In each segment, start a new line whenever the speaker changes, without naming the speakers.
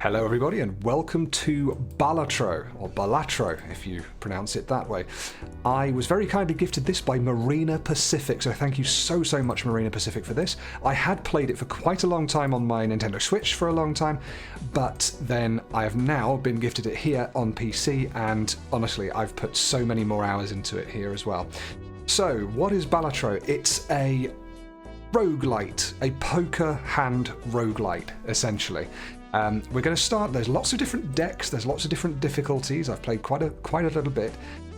Hello everybody and welcome to Balatro, or Balatro if you pronounce it that way. I was very kindly gifted this by Marina Pacific, so thank you so much Marina Pacific for this. I had played it for quite a long time on my Nintendo Switch for a long time, but then I have now been gifted it here on PC, and honestly I've put so many more hours into it here as well. So what is Balatro? It's a roguelite, a poker hand roguelite essentially. We're going to start. There's lots of different decks. There's lots of different difficulties. I've played quite a little bit.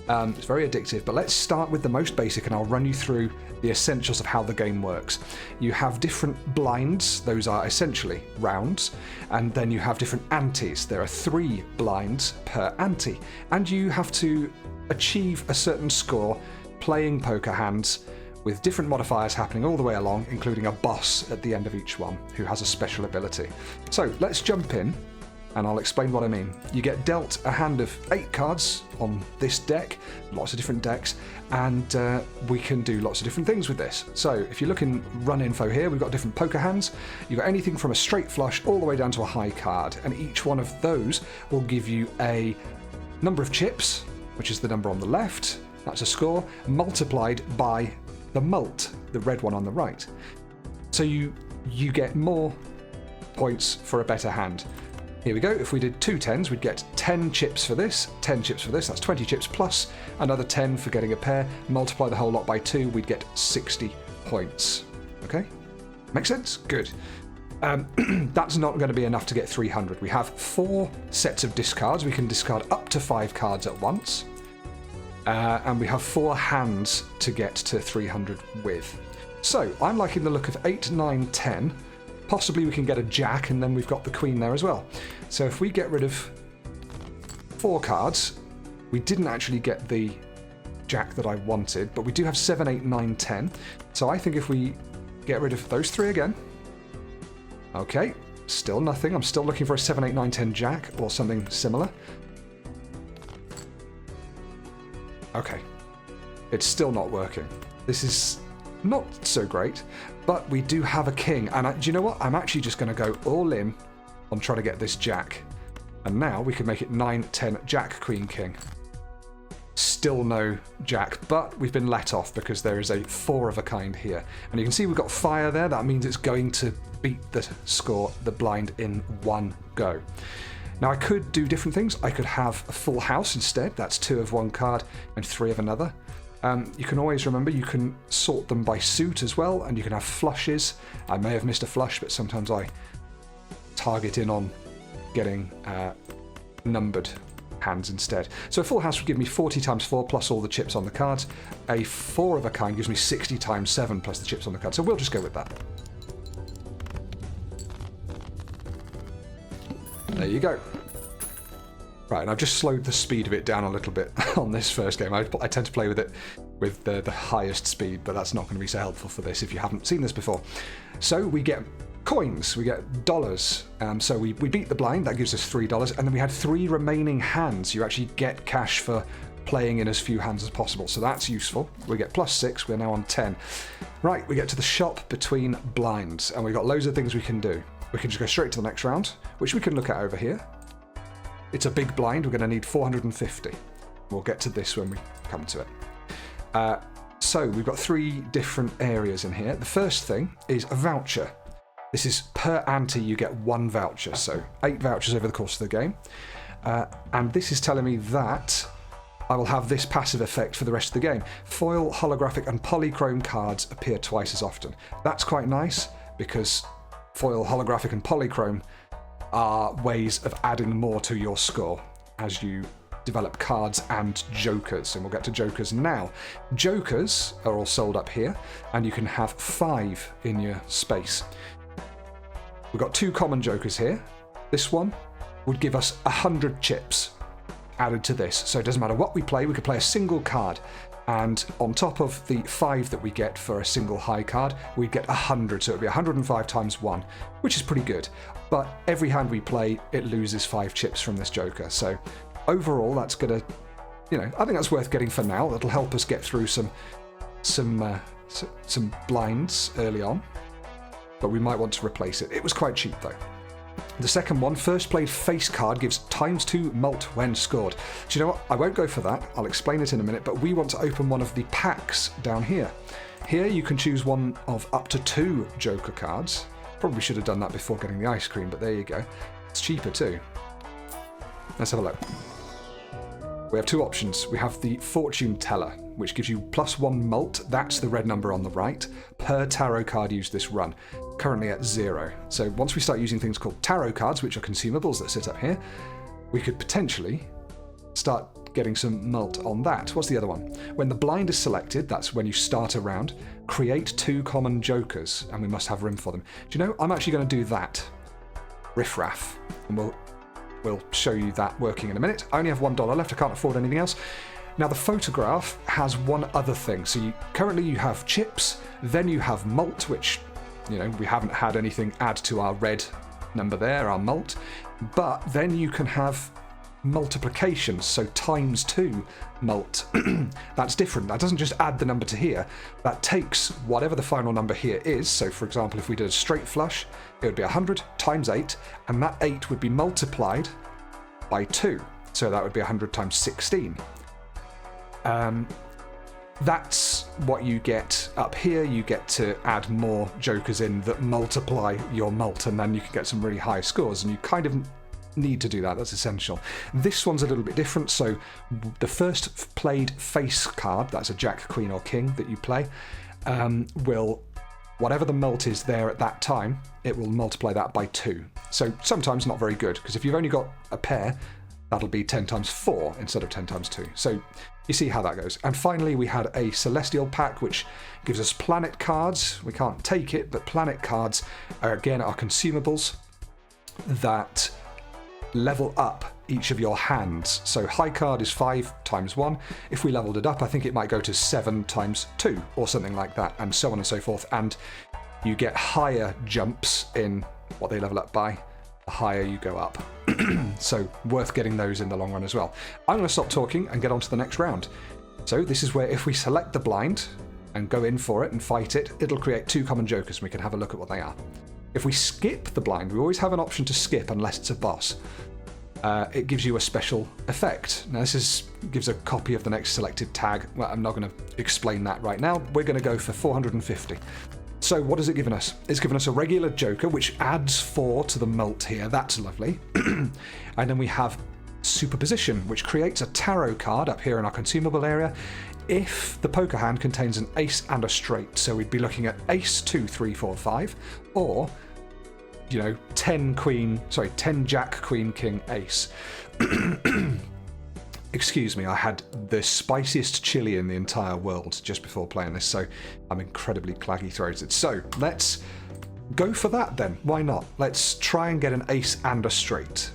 It's very addictive. But let's start with the most basic, and I'll run you through the essentials of how the game works. You have different blinds. Those are essentially rounds, and then you have different antes. There are 3 blinds per ante, and you have to achieve a certain score playing poker hands, with different modifiers happening all the way along, including a boss at the end of each one who has a special ability. So let's jump in and I'll explain what I mean. You get dealt a hand of 8 cards on this deck, lots of different decks, and we can do lots of different things with this. So if you look in run info here, we've got different poker hands. You've got anything from a straight flush all the way down to a high card, and each one of those will give you a number of chips, which is the number on the left. That's a score multiplied by the mult, the red one on the right. So you get more points for a better hand. Here we go. If we did 2 10s, we'd get 10 chips for this, 10 chips for this. That's 20 chips plus another 10 for getting a pair. Multiply the whole lot by 2, we'd get 60 points. Okay? Make sense? Good. That's not going to be enough to get 300. We have 4 sets of discards. We can discard up to 5 cards at once. And we have 4 hands to get to 300 with. So I'm liking the look of 8, 9, 10. Possibly we can get a jack, and then we've got the queen there as well. So if we get rid of 4 cards, we didn't actually get the jack that I wanted, but we do have 7, 8, 9, 10. So I think if we get rid of those 3 again. Okay, still nothing. I'm still looking for a 7, 8, 9, 10 jack or something similar. Okay, it's still not working. This is not so great, but we do have a king. And do you know what? I'm actually just going to go all in on trying to get this jack. And now we can make it 9, 10, jack, queen, king. Still no jack, but we've been let off because there is a 4 of a kind here. And you can see we've got fire there. That means it's going to beat the score, the blind, in one go. Now I could do different things. I could have a full house instead. That's 2 of one card and 3 of another. You can always remember you can sort them by suit as well, and you can have flushes. I may have missed a flush, but sometimes I target in on getting numbered hands instead. So a full house would give me 40 times 4 plus all the chips on the cards. A 4 of a kind gives me 60 times 7 plus the chips on the card. So we'll just go with that. There you go. Right, and I've just slowed the speed of it down a little bit on this first game. I tend to play with it with the highest speed, but that's not going to be so helpful for this if you haven't seen this before. So we get coins, we get dollars. So we beat the blind, that gives us $3, and then we had 3 remaining hands. You actually get cash for playing in as few hands as possible, so that's useful. We get +6, we're now on 10. Right, we get to the shop between blinds, and we've got loads of things we can do. We can just go straight to the next round, which we can look at over here. It's a big blind. We're going to need 450. We'll get to this when we come to it. So we've got 3 different areas in here. The first thing is a voucher. This is per ante you get 1 voucher, so 8 vouchers over the course of the game. And this is telling me that I will have this passive effect for the rest of the game. Foil, holographic and polychrome cards appear twice as often. That's quite nice because foil, holographic and polychrome are ways of adding more to your score as you develop cards and jokers, and we'll get to jokers now. Jokers are all sold up here, and you can have 5 in your space. We've got 2 common jokers here. This one would give us 100 chips added to this, so it doesn't matter what we could play a single card, and on top of the 5 that we get for a single high card, we'd get 100, so it'd be 105 times 1, which is pretty good. But every hand we play, it loses 5 chips from this joker, so overall that's gonna, I think that's worth getting for now. That'll help us get through some blinds early on, but we might want to replace it. It was quite cheap though. The second one, first played face card, gives ×2 mult when scored. Do you know what? I won't go for that. I'll explain it in a minute, but we want to open one of the packs down here. Here you can choose one of up to 2 Joker cards. Probably should have done that before getting the ice cream, but there you go. It's cheaper too. Let's have a look. We have 2 options. We have the Fortune Teller, which gives you +1 mult, that's the red number on the right, per tarot card used this run, currently at 0. So once we start using things called tarot cards, which are consumables that sit up here, we could potentially start getting some mult on that. What's the other one? When the blind is selected, that's when you start a round, create 2 common jokers, and we must have room for them. Do you know, I'm actually going to do that. Riff Raff. And we'll show you that working in a minute. I only have $1 left, I can't afford anything else. Now the photograph has one other thing. So currently you have chips, then you have mult, which, you know, we haven't had anything add to our red number there, our mult. But then you can have multiplications, so ×2 mult. That's different. That doesn't just add the number to here. That takes whatever the final number here is. So for example, if we did a straight flush, it would be 100 × 8, and that 8 would be multiplied by 2. So that would be 100 × 16. That's what you get up here. You get to add more jokers in that multiply your mult, and then you can get some really high scores, and you kind of need to do that. That's essential. This one's a little bit different. So the first played face card, that's a Jack, Queen or King that you play, will, whatever the mult is there at that time, it will multiply that by 2. So sometimes not very good, because if you've only got a pair, that'll be 10 × 4 instead of 10 × 2. So you see how that goes. And finally, we had a Celestial pack, which gives us planet cards. We can't take it, but planet cards are, again, are consumables that level up each of your hands. So high card is 5 × 1. If we leveled it up, I think it might go to 7 × 2 or something like that, and so on and so forth. And you get higher jumps in what they level up by, the higher you go up. So worth getting those in the long run as well. I'm going to stop talking and get on to the next round. So this is where if we select the blind and go in for it and fight it, it'll create 2 common jokers, and we can have a look at what they are. If we skip the blind, we always have an option to skip unless it's a boss. It gives you a special effect. Now this gives a copy of the next selected tag. Well, I'm not going to explain that right now. We're going to go for 450. So what has it given us? It's given us a regular joker, which adds 4 to the mult here. That's lovely. And then we have superposition, which creates a tarot card up here in our consumable area if the poker hand contains an ace and a straight. So we'd be looking at ace, 2, 3, 4, 5, or, you know, 10 Jack, Queen, King, ace. Excuse me, I had the spiciest chili in the entire world just before playing this, so I'm incredibly claggy throated. So let's go for that then. Why not? Let's try and get an ace and a straight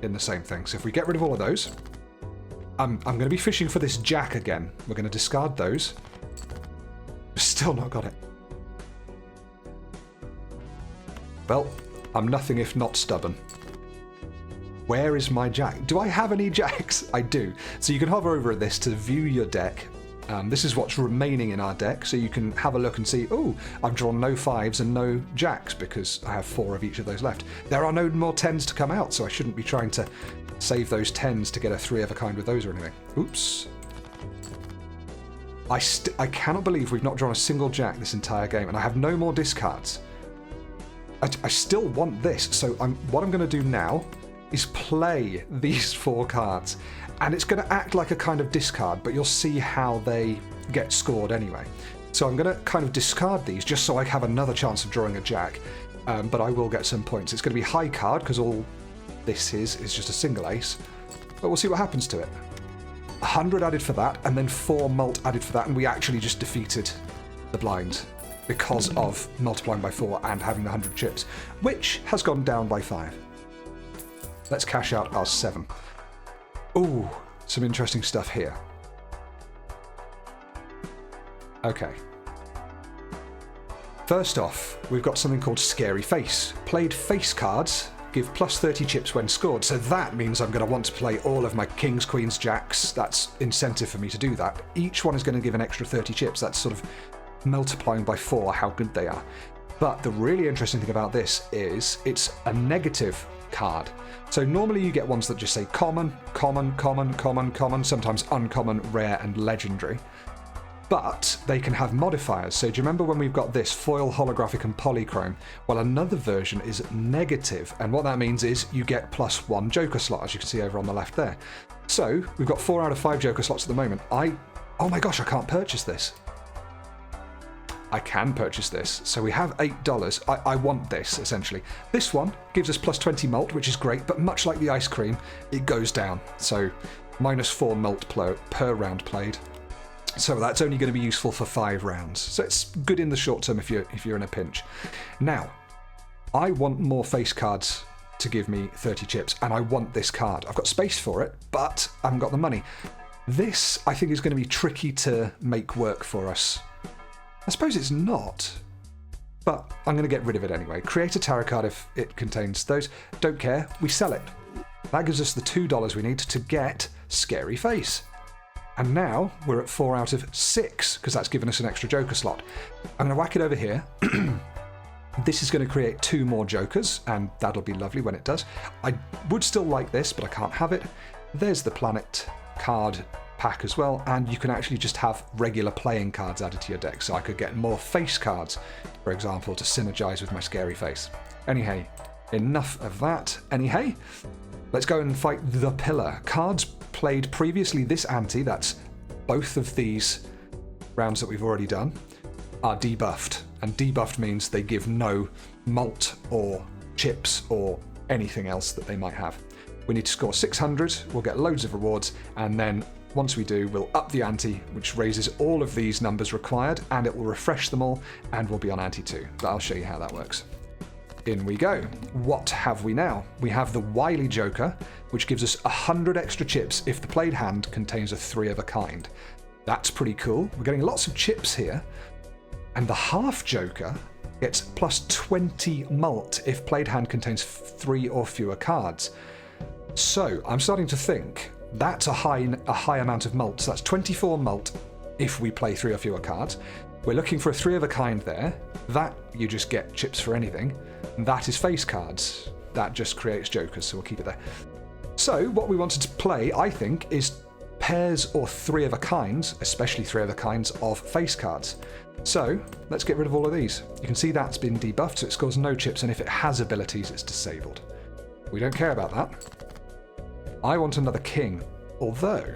in the same thing. So if we get rid of all of those, I'm going to be fishing for this Jack again. We're going to discard those. Still not got it. Well, I'm nothing if not stubborn. Where is my Jack? Do I have any Jacks? I do. So you can hover over this to view your deck. This is what's remaining in our deck, so you can have a look and see, oh, I've drawn no 5s and no Jacks because I have 4 of each of those left. There are no more 10s to come out, so I shouldn't be trying to save those 10s to get a 3 of a kind with those or anything. Oops. I cannot believe we've not drawn a single Jack this entire game, and I have no more discards. I still want this, so what I'm going to do now is play these 4 cards, and it's going to act like a kind of discard, but you'll see how they get scored anyway. So I'm going to kind of discard these just so I have another chance of drawing a Jack, but I will get some points. It's going to be high card because all this is just a single ace, but we'll see what happens to it. 100 added for that, and then 4 mult added for that, and we actually just defeated the blind because of multiplying by 4 and having the 100 chips, which has gone down by 5. Let's cash out our 7. Ooh, some interesting stuff here. Okay. First off, we've got something called Scary Face. Played face cards give plus 30 chips when scored, so that means I'm going to want to play all of my kings, queens, jacks. That's incentive for me to do that. Each one is going to give an extra 30 chips. That's sort of multiplying by 4 how good they are. But the really interesting thing about this is it's a negative card. So normally you get ones that just say common, common, common, common, common, sometimes uncommon, rare, and legendary. But they can have modifiers. So do you remember when we've got this foil, holographic, and polychrome? Well, another version is negative, and what that means is you get +1 Joker slot, as you can see over on the left there. So we've got 4 out of 5 Joker slots at the moment. Oh my gosh, I can't purchase this. I can purchase this. So we have $8. I want this, essentially. This one gives us +20 mult, which is great, but much like the ice cream, it goes down. So -4 mult per round played. So that's only going to be useful for 5 rounds. So it's good in the short term if you're in a pinch. Now, I want more face cards to give me 30 chips, and I want this card. I've got space for it, but I haven't got the money. This, I think, is going to be tricky to make work for us. I suppose it's not, but I'm going to get rid of it anyway. Create a tarot card if it contains those. Don't care, we sell it. That gives us the $2 we need to get Scary Face. And now we're at 4 out of 6, because that's given us an extra Joker slot. I'm going to whack it over here. This is going to create 2 more Jokers, and that'll be lovely when it does. I would still like this, but I can't have it. There's the Planet card pack as well, and you can actually just have regular playing cards added to your deck, so I could get more face cards, for example, to synergize with my Scary Face. Anyhow, enough of that. Anyhow, let's go and fight the Pillar. Cards played previously this ante, that's both of these rounds that we've already done, are debuffed. And debuffed means they give no mult or chips or anything else that they might have. We need to score 600, we'll get loads of rewards, and then once we do, we'll up the ante, which raises all of these numbers required, and it will refresh them all, and we'll be on ante 2. But I'll show you how that works. In we go. What have we now? We have the Wily Joker, which gives us 100 extra chips if the played hand contains a 3 of a kind. That's pretty cool. We're getting lots of chips here. And the Half Joker gets +20 mult if played hand contains 3 or fewer cards. So I'm starting to think that's a high amount of mult. So that's 24 mult if we play 3 or fewer cards. We're looking for a 3 of a kind there. That you just get chips for anything. And that is face cards. That just creates Jokers, so we'll keep it there. So what we wanted to play, I think, is pairs or 3 of a kinds, especially 3 of a kinds of face cards. So let's get rid of all of these. You can see that's been debuffed, so it scores no chips, and if it has abilities, it's disabled. We don't care about that. I want another king, although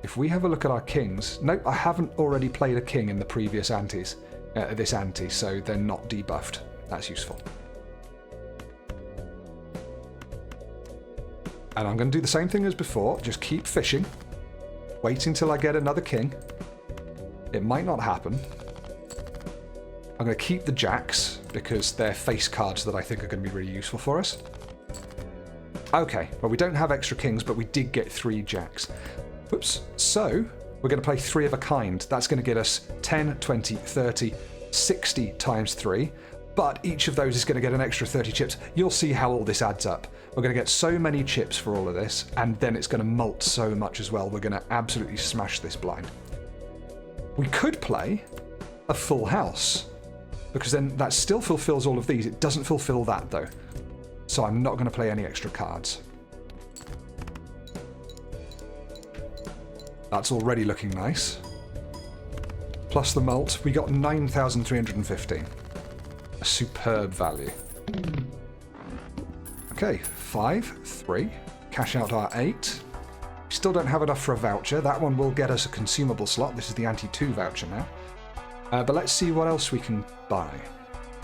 if we have a look at our kings, nope, I haven't already played a king in the previous antes, this ante, so they're not debuffed. That's useful. And I'm going to do the same thing as before, just keep fishing, wait until I get another king. It might not happen. I'm going to keep the jacks, because they're face cards that I think are going to be really useful for us. Okay, well we don't have extra kings, but we did get 3 jacks. Whoops. So, we're going to play 3 of a kind. That's going to get us 10, 20, 30, 60 times 3. But each of those is going to get an extra 30 chips. You'll see how all this adds up. We're going to get so many chips for all of this, and then it's going to mult so much as well. We're going to absolutely smash this blind. We could play a full house, because then that still fulfills all of these. It doesn't fulfill that, though. So I'm not going to play any extra cards. That's already looking nice. Plus the mult, we got 9,315. A superb value. Okay, 5, 3. Cash out our 8. We still don't have enough for a voucher. That one will get us a consumable slot. This is the Ante 2 voucher now. But let's see what else we can buy.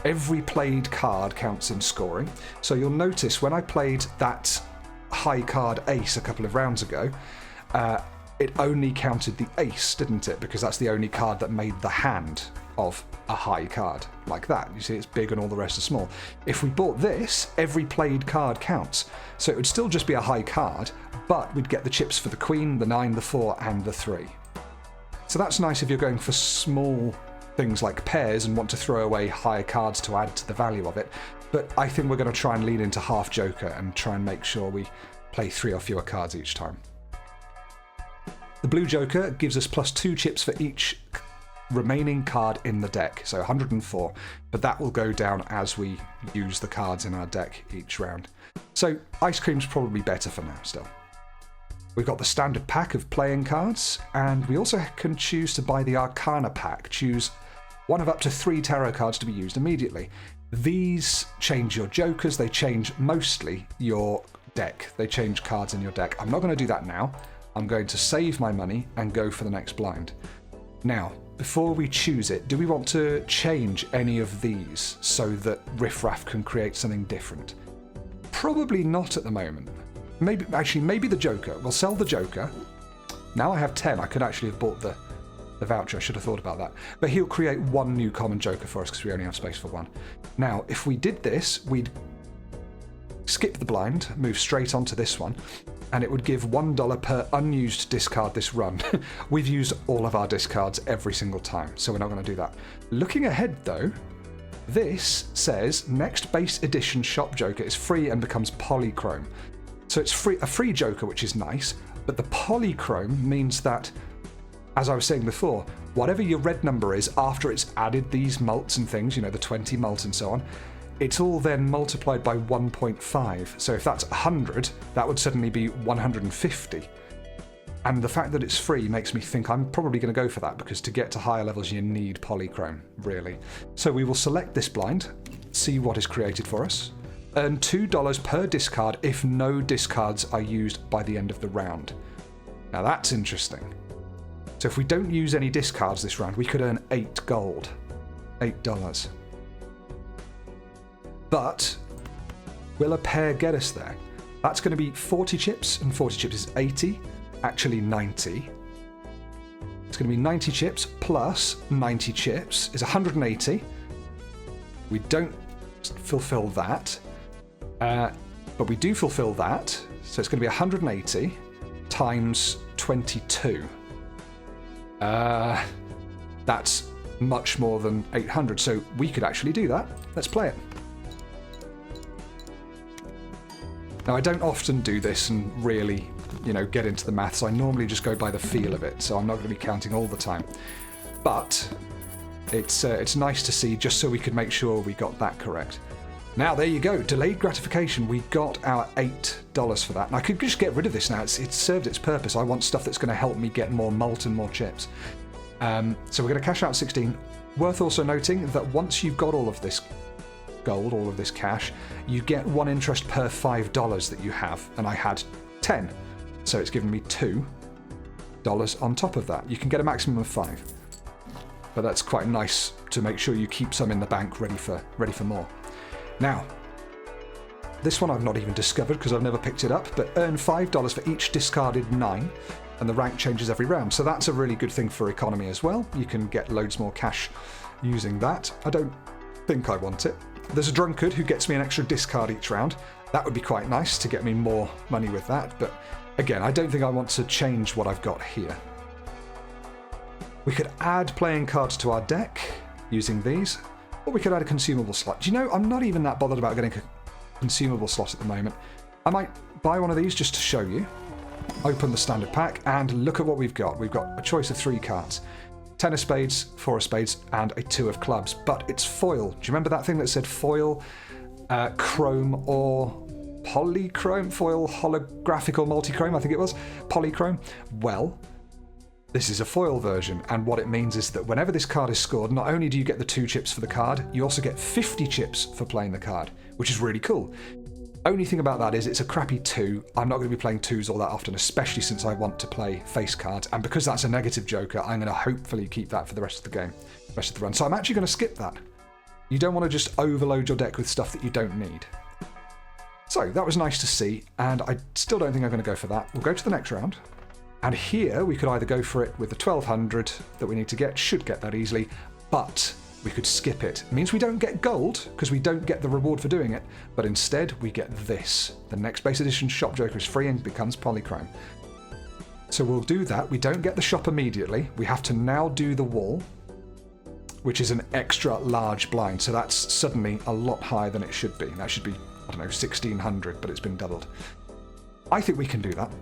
Every played card counts in scoring. So you'll notice when I played that high card ace a couple of rounds ago, it only counted the ace, didn't it? Because that's the only card that made the hand of a high card, like that. You see, it's big and all the rest are small. If we bought this, every played card counts. So it would still just be a high card, but we'd get the chips for the queen, the 9, the 4, and the 3. So that's nice if you're going for small things like pairs and want to throw away higher cards to add to the value of it. But I think we're going to try and lean into half Joker and try and make sure we play 3 or fewer cards each time. The blue Joker gives us +2 chips for each remaining card in the deck, so 104, but that will go down as we use the cards in our deck each round. So ice cream's probably better for now still. We've got the standard pack of playing cards, and we also can choose to buy the Arcana pack. Choose one of up to 3 tarot cards to be used immediately. These change your jokers, they change mostly your deck. They change cards in your deck. I'm not going to do that now. I'm going to save my money and go for the next blind. Now, before we choose it, do we want to change any of these so that Riff Raff can create something different? Probably not at the moment. Maybe the Joker. We'll sell the Joker. Now I have 10. I could actually have bought the voucher. I should have thought about that. But he'll create 1 new common Joker for us because we only have space for 1. Now, if we did this, we'd skip the blind, move straight onto this one, and it would give $1 per unused discard this run. We've used all of our discards every single time, so we're not going to do that. Looking ahead, though, this says next base edition shop Joker is free and becomes polychrome. So it's a free Joker, which is nice, but the polychrome means that, as I was saying before, whatever your red number is after it's added these mults and things, the 20 mult and so on, it's all then multiplied by 1.5. So if that's 100, that would suddenly be 150. And the fact that it's free makes me think I'm probably going to go for that, because to get to higher levels you need polychrome, really. So we will select this blind, see what is created for us. Earn $2 per discard if no discards are used by the end of the round. Now that's interesting. So if we don't use any discards this round, we could earn 8 gold. $8. But will a pair get us there? That's going to be 40 chips, and 40 chips is 80, actually 90. It's going to be 90 chips plus 90 chips is 180. We don't fulfill that. But we do fulfill that, so it's going to be 180 times 22. That's much more than 800, so we could actually do that. Let's play it. Now, I don't often do this and really, get into the maths. I normally just go by the feel of it, so I'm not going to be counting all the time. But it's nice to see, just so we could make sure we got that correct. Now, there you go. Delayed gratification. We got our $8 for that. And I could just get rid of this now. It's served its purpose. I want stuff that's going to help me get more malt and more chips. So we're going to cash out 16. Worth also noting that once you've got all of this gold, all of this cash, you get 1 interest per $5 that you have. And I had 10. So it's given me $2 on top of that. You can get a maximum of 5. But that's quite nice to make sure you keep some in the bank ready for more. Now, this one I've not even discovered because I've never picked it up, but earn $5 for each discarded 9, and the rank changes every round. So that's a really good thing for economy as well. You can get loads more cash using that. I don't think I want it. There's a drunkard who gets me an extra discard each round. That would be quite nice to get me more money with that, but again, I don't think I want to change what I've got here. We could add playing cards to our deck using these. Or we could add a consumable slot. Do you know, I'm not even that bothered about getting a consumable slot at the moment. I might buy one of these just to show you. Open the standard pack and look at what we've got. We've got a choice of 3 cards. 10 of spades, 4 of spades, and a 2 of clubs. But it's foil. Do you remember that thing that said foil, chrome, or polychrome? Foil, holographic, or multichrome, I think it was. Polychrome. Well, this is a foil version, and what it means is that whenever this card is scored, not only do you get the 2 chips for the card, you also get 50 chips for playing the card, which is really cool. Only thing about that is it's a crappy 2. I'm not going to be playing 2s all that often, especially since I want to play face cards, and because that's a negative Joker, I'm going to hopefully keep that for the rest of the game, rest of the run. So I'm actually going to skip that. You don't want to just overload your deck with stuff that you don't need. So that was nice to see, and I still don't think I'm going to go for that. We'll go to the next round. And here we could either go for it with the 1200 that we need to get, should get that easily, but we could skip it. It means we don't get gold, because we don't get the reward for doing it, but instead we get this. The next base edition shop Joker is free and becomes polychrome. So we'll do that. We don't get the shop immediately. We have to now do the wall, which is an extra large blind, so that's suddenly a lot higher than it should be. That should be, I don't know, 1600, but it's been doubled. I think we can do that.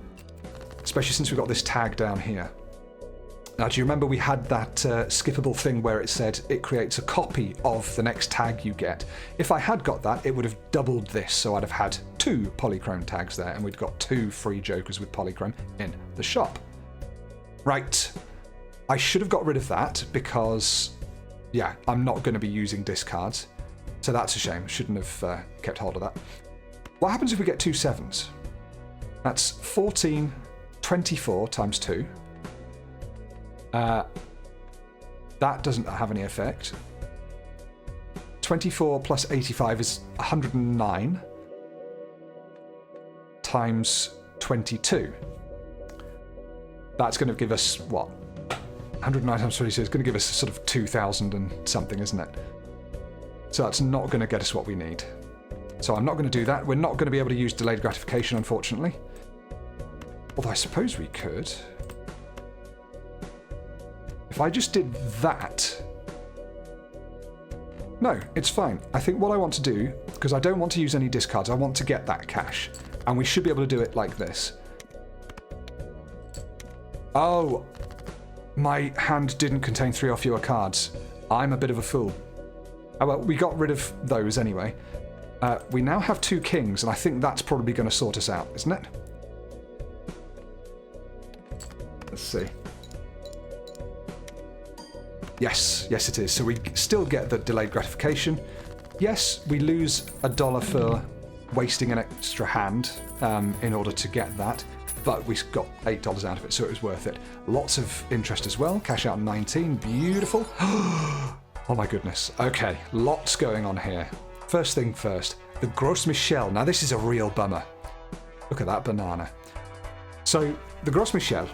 Especially since we've got this tag down here. Now, do you remember we had that skippable thing where it said it creates a copy of the next tag you get? If I had got that, it would have doubled this, so I'd have had 2 polychrome tags there, and we'd got 2 free jokers with polychrome in the shop. Right. I should have got rid of that because, yeah, I'm not going to be using discards. So that's a shame. Shouldn't have kept hold of that. What happens if we get 2 7s? That's 14, 24 times 2. That doesn't have any effect. 24 plus 85 is 109 times 22. That's going to give us, what? 109 times 22 is going to give us sort of 2,000 and something, isn't it? So that's not going to get us what we need. So I'm not going to do that. We're not going to be able to use delayed gratification, unfortunately. Although I suppose we could. If I just did that... No, it's fine. I think what I want to do, because I don't want to use any discards, I want to get that cash. And we should be able to do it like this. Oh, my hand didn't contain 3 or fewer cards. I'm a bit of a fool. Oh well, we got rid of those anyway. We now have 2 kings, and I think that's probably going to sort us out, isn't it? Let's see. Yes, yes it is. So we still get the delayed gratification. Yes, we lose $1 for wasting an extra hand in order to get that, but we got $8 out of it, so it was worth it. Lots of interest as well. Cash out 19, beautiful. Oh my goodness. Okay, lots going on here. First thing first, the Gros Michel. Now this is a real bummer. Look at that banana. So the Gros Michel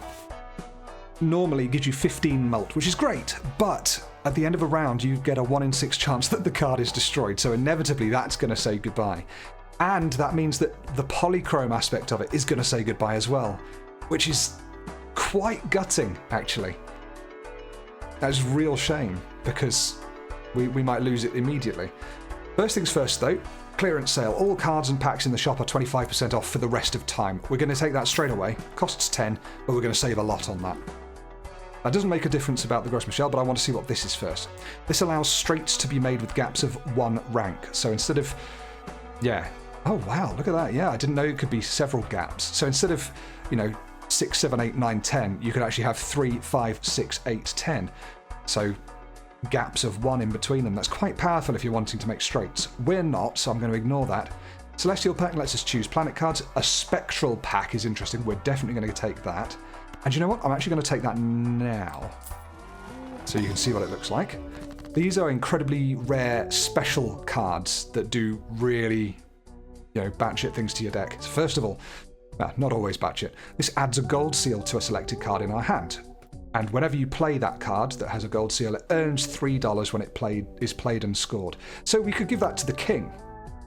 normally gives you 15 mult, which is great, but at the end of a round you get a 1 in 6 chance that the card is destroyed, so inevitably that's going to say goodbye. And that means that the polychrome aspect of it is going to say goodbye as well, which is quite gutting, actually. That's a real shame, because we might lose it immediately. First things first though, clearance sale. All cards and packs in the shop are 25% off for the rest of time. We're going to take that straight away. Costs 10, but we're going to save a lot on that. That doesn't make a difference about the Gros Michel, but I want to see what this is first. This allows straights to be made with gaps of 1 rank. So instead of... Yeah. Oh wow, look at that. Yeah, I didn't know it could be several gaps. So instead of, 6, 7, 8, 9, 10, you could actually have 3, 5, 6, 8, 10. So gaps of 1 in between them. That's quite powerful if you're wanting to make straights. We're not, so I'm going to ignore that. Celestial pack lets us choose planet cards. A spectral pack is interesting. We're definitely going to take that. And you know what? I'm actually going to take that now, so you can see what it looks like. These are incredibly rare special cards that do really, batshit things to your deck. So first of all, well, not always batshit, this adds a gold seal to a selected card in our hand. And whenever you play that card that has a gold seal, it earns $3 when it is played and scored. So we could give that to the king,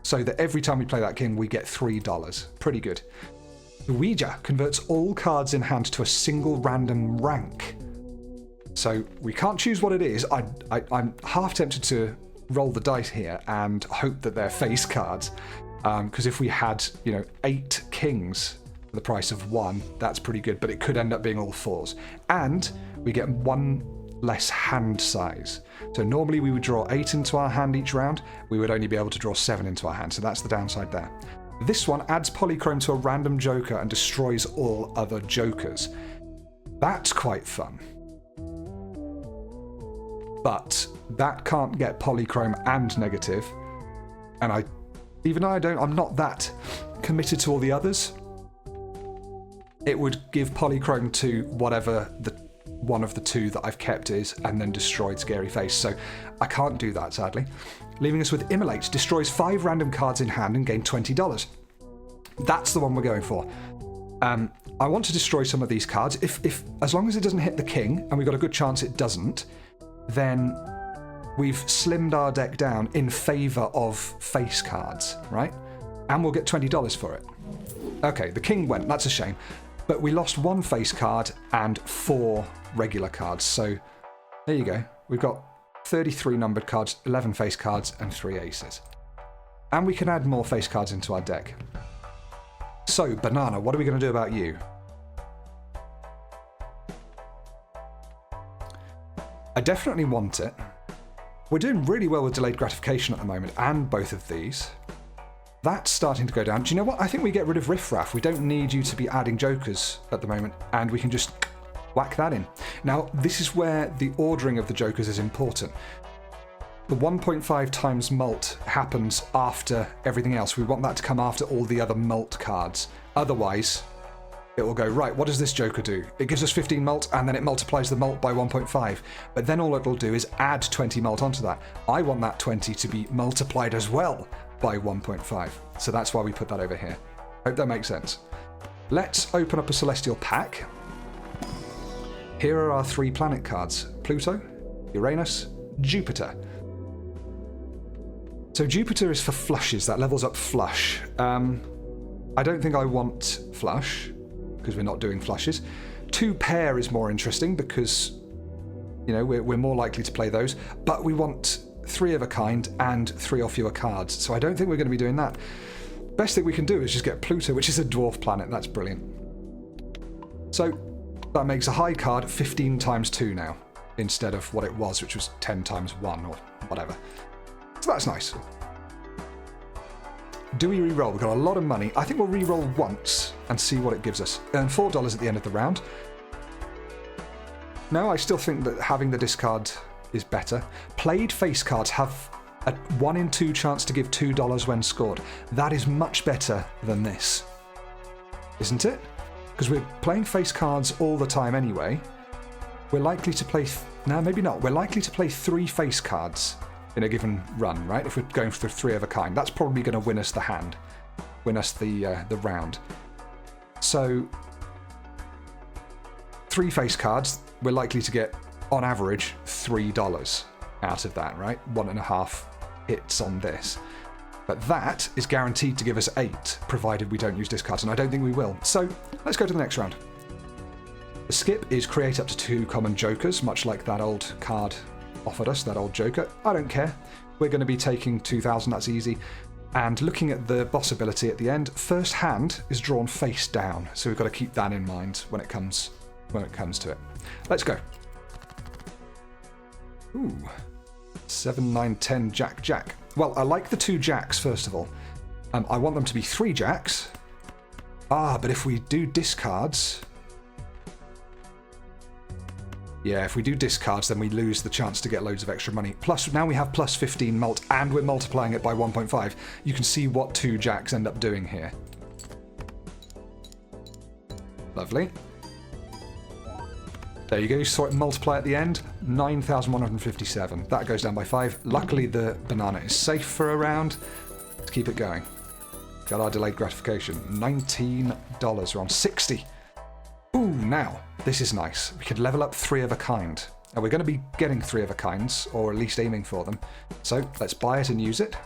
so that every time we play that king, we get $3. Pretty good. The Ouija converts all cards in hand to a single random rank. So we can't choose what it is. I'm half tempted to roll the dice here and hope that they're face cards. Because if we had, 8 kings for the price of 1, that's pretty good, but it could end up being all 4s. And we get 1 less hand size. So normally we would draw 8 into our hand each round. We would only be able to draw 7 into our hand, so that's the downside there. This one adds polychrome to a random joker and destroys all other jokers. That's quite fun. But that can't get polychrome and negative. And even though I'm not that committed to all the others, it would give polychrome to whatever the one of the 2 that I've kept is, and then destroyed Scary Face. So I can't do that, sadly. Leaving us with Immolate. Destroys 5 random cards in hand and gain $20. That's the one we're going for. I want to destroy some of these cards. If as long as it doesn't hit the king, and we've got a good chance it doesn't, then we've slimmed our deck down in favour of face cards, right? And we'll get $20 for it. Okay, the king went. That's a shame. But we lost 1 face card and 4 regular cards. So there you go. We've got 33 numbered cards, 11 face cards, and 3 aces. And we can add more face cards into our deck. So, Banana, what are we going to do about you? I definitely want it. We're doing really well with delayed gratification at the moment, and both of these. That's starting to go down. Do you know what? I think we get rid of riffraff. We don't need you to be adding jokers at the moment, and we can just whack that in. Now, this is where the ordering of the jokers is important. The 1.5 times mult happens after everything else. We want that to come after all the other mult cards. Otherwise, it will go, right, what does this joker do? It gives us 15 mult, and then it multiplies the mult by 1.5. But then all it'll do is add 20 mult onto that. I want that 20 to be multiplied as well by 1.5. So that's why we put that over here. Hope that makes sense. Let's open up a Celestial pack. Here are our 3 planet cards. Pluto, Uranus, Jupiter. So Jupiter is for flushes. That levels up flush. I don't think I want flush, because we're not doing flushes. 2 pair is more interesting because, you know, we're more likely to play those. But we want 3 of a kind and 3 or fewer cards. So I don't think we're going to be doing that. Best thing we can do is just get Pluto, which is a dwarf planet. That's brilliant. So that makes a high card 15 times 2 now, instead of what it was, which was 10 times 1 or whatever. So that's nice. Do we re-roll? We've got a lot of money. I think we'll re-roll once and see what it gives us. Earn $4 at the end of the round. No, I still think that having the discard is better. Played face cards have a 1 in 2 chance to give $2 when scored. That is much better than this, isn't it? Because we're playing face cards all the time anyway. We're likely to play... no, maybe not. We're likely to play 3 face cards in a given run, right? If we're going for 3 of a kind, that's probably going to win us the hand, win us the round. So 3 face cards, we're likely to get, on average, $3 out of that, right? 1.5 hits on this. But that is guaranteed to give us 8, provided we don't use discards, and I don't think we will. So let's go to the next round. The skip is create up to 2 common jokers, much like that old card offered us, that old joker. I don't care. We're going to be taking 2,000, that's easy. And looking at the boss ability at the end, first hand is drawn face down, so we've got to keep that in mind when it comes to it. Let's go. Ooh. 7, 9, 10, Jack, Jack. Well, I like the 2 jacks, first of all. I want them to be 3 jacks. But if we do discards... yeah, if we do discards, then we lose the chance to get loads of extra money. Plus, now we have plus 15 mult, and we're multiplying it by 1.5. You can see what 2 jacks end up doing here. Lovely. There you go, you saw it multiply at the end, 9,157. That goes down by 5. Luckily the banana is safe for a round. Let's keep it going. Got our delayed gratification, $19. We're on 60. Ooh, now, this is nice. We could level up 3 of a kind. And we're going to be getting 3 of a kinds, or at least aiming for them. So let's buy it and use it.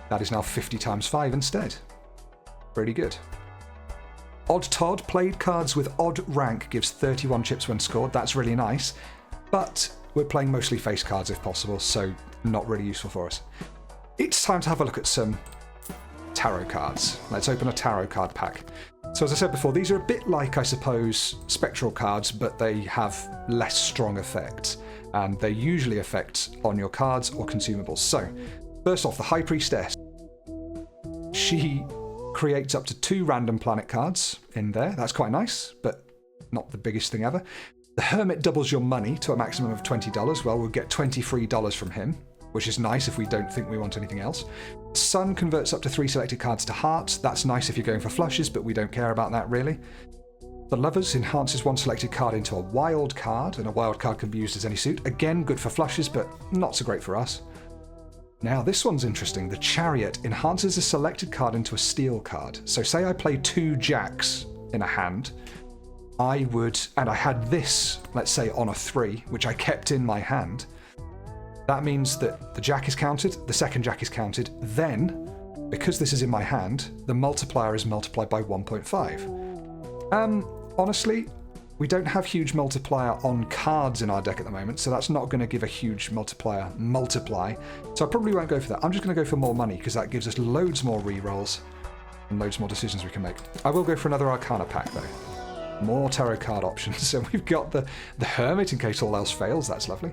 That is now 50 times 5 instead. Pretty good. Odd Todd, played cards with odd rank gives 31 chips when scored. That's really nice, but we're playing mostly face cards if possible, so not really useful for us. It's time to have a look at some tarot cards. Let's open a tarot card pack. So as I said before, these are a bit like, I suppose, spectral cards, but they have less strong effects, and they usually affect on your cards or consumables. So, first off, the High Priestess. She creates up to 2 random planet cards in there. That's quite nice, but not the biggest thing ever. The Hermit doubles your money to a maximum of $20. Well, we'll get $23 from him, which is nice if we don't think we want anything else. Sun converts up to 3 selected cards to hearts. That's nice if you're going for flushes, but we don't care about that really. The Lovers enhances 1 selected card into a wild card, and a wild card can be used as any suit. Again, good for flushes, but not so great for us. Now, this one's interesting. The Chariot enhances a selected card into a steel card. So say I play 2 jacks in a hand, I would, and I had this, let's say, on a 3, which I kept in my hand. That means that the jack is counted, the second jack is counted, then, because this is in my hand, the multiplier is multiplied by 1.5. Honestly, we don't have huge multiplier on cards in our deck at the moment, so that's not going to give a huge multiplier multiply. So I probably won't go for that. I'm just going to go for more money, because that gives us loads more rerolls and loads more decisions we can make. I will go for another Arcana pack, though. More tarot card options. So we've got the Hermit in case all else fails. That's lovely.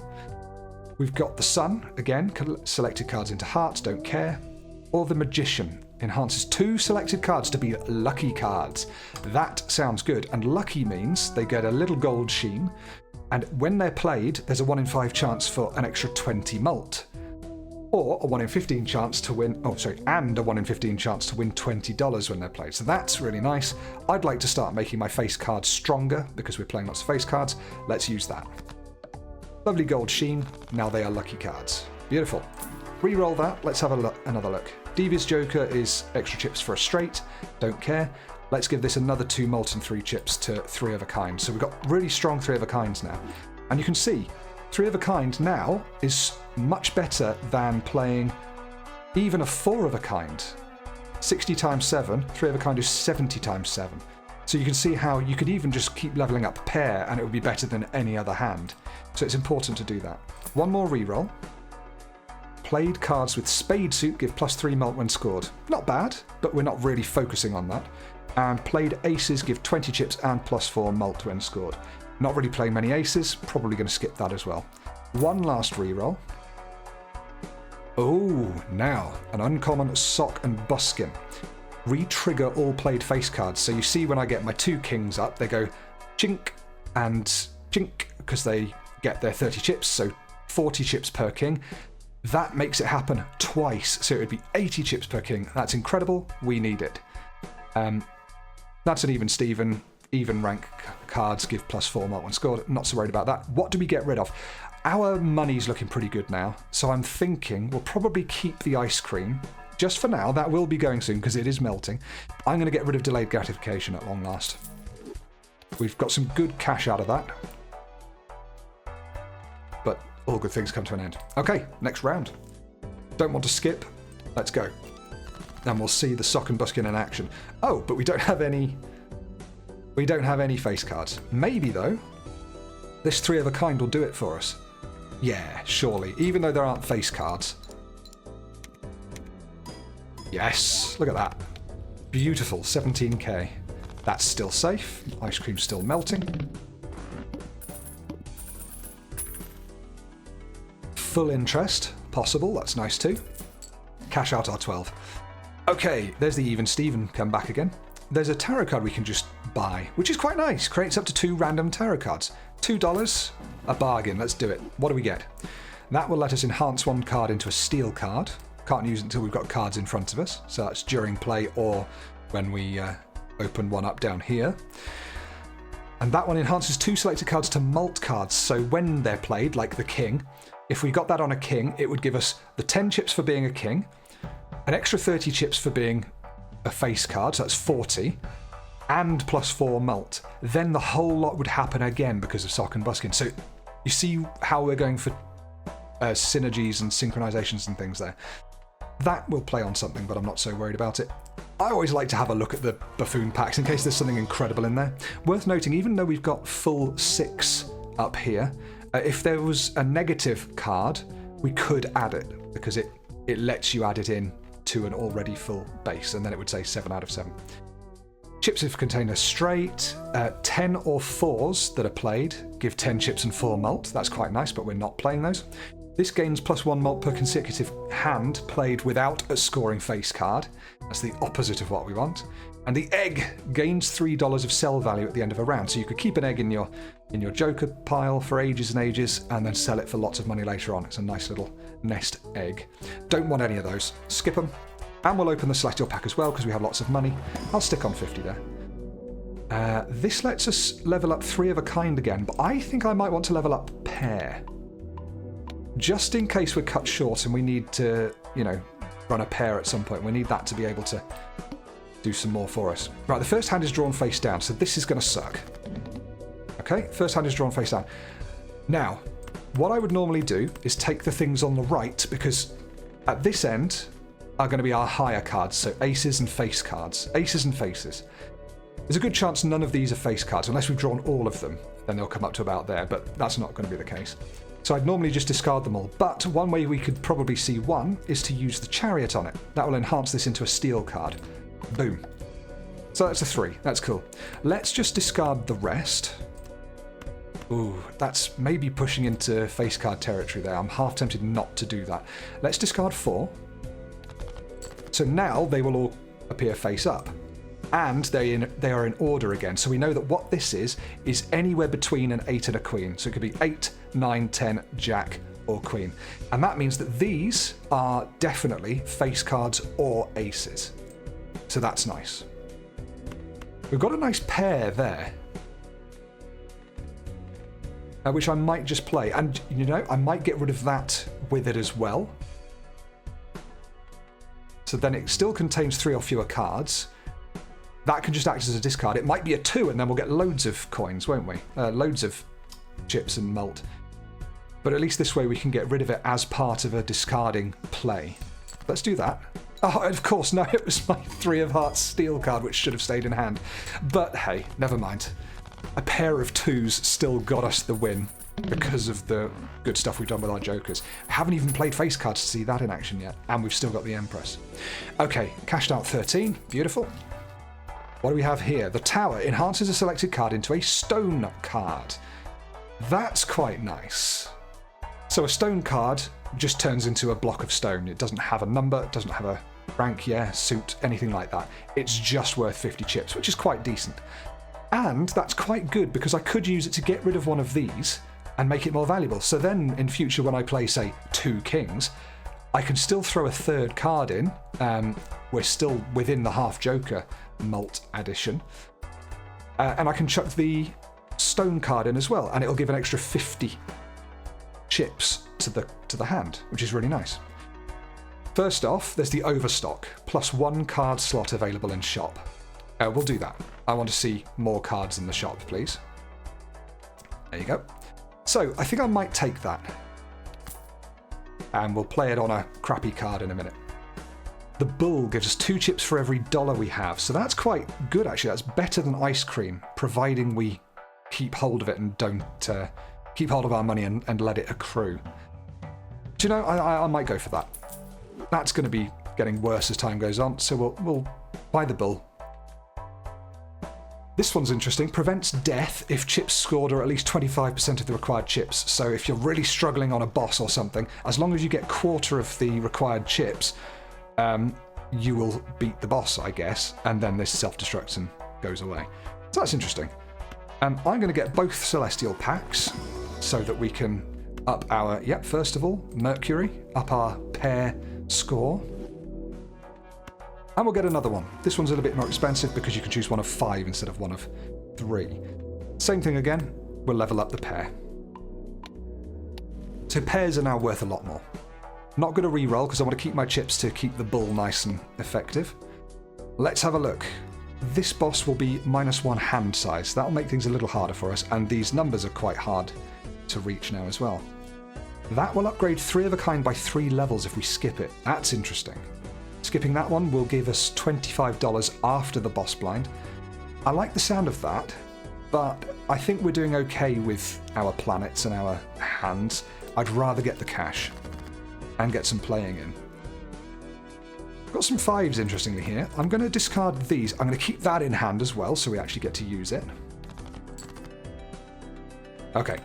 We've got the Sun. Again, selected cards into hearts. Don't care. Or the Magician. Enhances 2 selected cards to be lucky cards. That sounds good. And lucky means they get a little gold sheen. And when they're played, there's a 1 in 5 chance for an extra 20 mult. Or a 1 in 15 chance to win, and a 1 in 15 chance to win $20 when they're played. So that's really nice. I'd like to start making my face cards stronger because we're playing lots of face cards. Let's use that. Lovely gold sheen. Now they are lucky cards. Beautiful. Re-roll that. Let's have another look. Diva's Joker is extra chips for a straight. Don't care. Let's give this another 2 mult and 3 chips to 3 of a kind. So we've got really strong 3 of a kinds now. And you can see 3 of a kind now is much better than playing even a 4 of a kind. 60 times 7, 3 of a kind is 70 times 7. So you can see how you could even just keep leveling up pair and it would be better than any other hand. So it's important to do that. One more reroll. Played cards with spade suit give +3 mult when scored. Not bad, but we're not really focusing on that. And played aces give 20 chips and +4 mult when scored. Not really playing many aces, probably going to skip that as well. One last reroll. Oh, now an uncommon sock and buskin. Re-trigger all played face cards. So you see when I get my 2 kings up, they go chink and chink because they get their 30 chips, so 40 chips per king. That makes it happen twice, so it would be 80 chips per king. That's incredible. We need it. That's an even Steven. Even rank cards give +4 mult when scored. Not so worried about that. What do we get rid of? Our money's looking pretty good now, so I'm thinking we'll probably keep the ice cream. Just for now, that will be going soon because it is melting. I'm going to get rid of delayed gratification at long last. We've got some good cash out of that. But all good things come to an end. Okay, next round. Don't want to skip. Let's go. And we'll see the sock and buskin in action. Oh, but we don't have any... We don't have any face cards. Maybe, though, this 3 of a kind will do it for us. Yeah, surely. Even though there aren't face cards. Yes, look at that. Beautiful, 17k. That's still safe. Ice cream's still melting. Full interest, possible. That's nice too. Cash out our 12. Okay, there's the even Steven come back again. There's a tarot card we can just buy, which is quite nice. Creates up to 2 random tarot cards. $2, a bargain. Let's do it. What do we get? That will let us enhance 1 card into a steel card. Can't use it until we've got cards in front of us. So that's during play or when we open one up down here. And that one enhances 2 selected cards to mult cards. So when they're played, like the king, if we got that on a king, it would give us the 10 chips for being a king, an extra 30 chips for being a face card, so that's 40, and +4 mult. Then the whole lot would happen again because of sock and buskin. So you see how we're going for synergies and synchronizations and things there. That will play on something, but I'm not so worried about it. I always like to have a look at the buffoon packs in case there's something incredible in there. Worth noting, even though we've got full 6 up here, if there was a negative card, we could add it because it lets you add it in to an already full base, and then it would say 7 out of 7. Chips if contain a straight. 10 or 4s that are played give 10 chips and 4 mult. That's quite nice, but we're not playing those. This gains +1 mult per consecutive hand played without a scoring face card. That's the opposite of what we want. And the egg gains $3 of sell value at the end of a round. So you could keep an egg in your joker pile for ages and ages and then sell it for lots of money later on. It's a nice little nest egg. Don't want any of those. Skip them. And we'll open the celestial pack as well because we have lots of money. I'll stick on 50 there. This lets us level up 3 of a kind again, but I think I might want to level up pair. Just in case we're cut short and we need to, run a pair at some point. We need that to be able to do some more for us. Right, the first hand is drawn face down, so this is going to suck. Okay, first hand is drawn face down. Now, what I would normally do is take the things on the right, because at this end are going to be our higher cards, so aces and face cards. Aces and faces. There's a good chance none of these are face cards, unless we've drawn all of them. Then they'll come up to about there, but that's not going to be the case. So I'd normally just discard them all, but one way we could probably see one is to use the chariot on it. That will enhance this into a steel card. Boom. So that's a 3. That's cool. Let's just discard the rest. Ooh, that's maybe pushing into face card territory there. I'm half tempted not to do that. Let's discard 4. So now they will all appear face up. And they are in order again. So we know that what this is anywhere between an 8 and a queen. So it could be 8, 9, 10, jack, or queen. And that means that these are definitely face cards or aces. So that's nice. We've got a nice pair there. Which I might just play. And, you know, I might get rid of that with it as well. So then it still contains 3 or fewer cards. That can just act as a discard. It might be a 2 and then we'll get loads of coins, won't we? Loads of chips and malt. But at least this way we can get rid of it as part of a discarding play. Let's do that. Oh, of course, no, it was my 3 of hearts steel card, which should have stayed in hand. But hey, never mind. A pair of 2s still got us the win because of the good stuff we've done with our jokers. Haven't even played face cards to see that in action yet, and we've still got the Empress. Okay, cashed out 13. Beautiful. What do we have here? The Tower enhances a selected card into a stone card. That's quite nice. So a stone card just turns into a block of stone. It doesn't have a number, it doesn't have a rank, suit, anything like that. It's just worth 50 chips, which is quite decent. And that's quite good because I could use it to get rid of one of these and make it more valuable. So then in future when I play, say, 2 kings, I can still throw a 3rd card in. We're still within the half joker malt addition. And I can chuck the stone card in as well, and it'll give an extra 50 chips to the hand, which is really nice. First off, there's the overstock, plus 1 card slot available in shop. We'll do that. I want to see more cards in the shop, please. There you go. So, I think I might take that. And we'll play it on a crappy card in a minute. The bull gives us 2 chips for every $1 we have, so that's quite good actually. That's better than ice cream, providing we keep hold of it and don't keep hold of our money and let it accrue. Do you know, I might go for that. That's going to be getting worse as time goes on, so we'll buy the bull. This one's interesting. Prevents death if chips scored are at least 25% of the required chips. So if you're really struggling on a boss or something, as long as you get quarter of the required chips, you will beat the boss, I guess, and then this self-destructs and goes away. So that's interesting. I'm going to get both Celestial packs so that we can up our, first of all, Mercury, up our pair score. And we'll get another one. This one's a little bit more expensive because you can choose one of 5 instead of one of 3. Same thing again, we'll level up the pair. So pairs are now worth a lot more. Not going to re-roll because I want to keep my chips to keep the bull nice and effective. Let's have a look. This boss will be -1 hand size. That'll make things a little harder for us, and these numbers are quite hard to reach now as well. That will upgrade 3 of a kind by 3 levels if we skip it. That's interesting. Skipping that one will give us $25 after the boss blind. I like the sound of that, but I think we're doing okay with our planets and our hands. I'd rather get the cash and get some playing in. Got some 5s interestingly here. I'm going to discard these. I'm going to keep that in hand as well so we actually get to use it. Okay,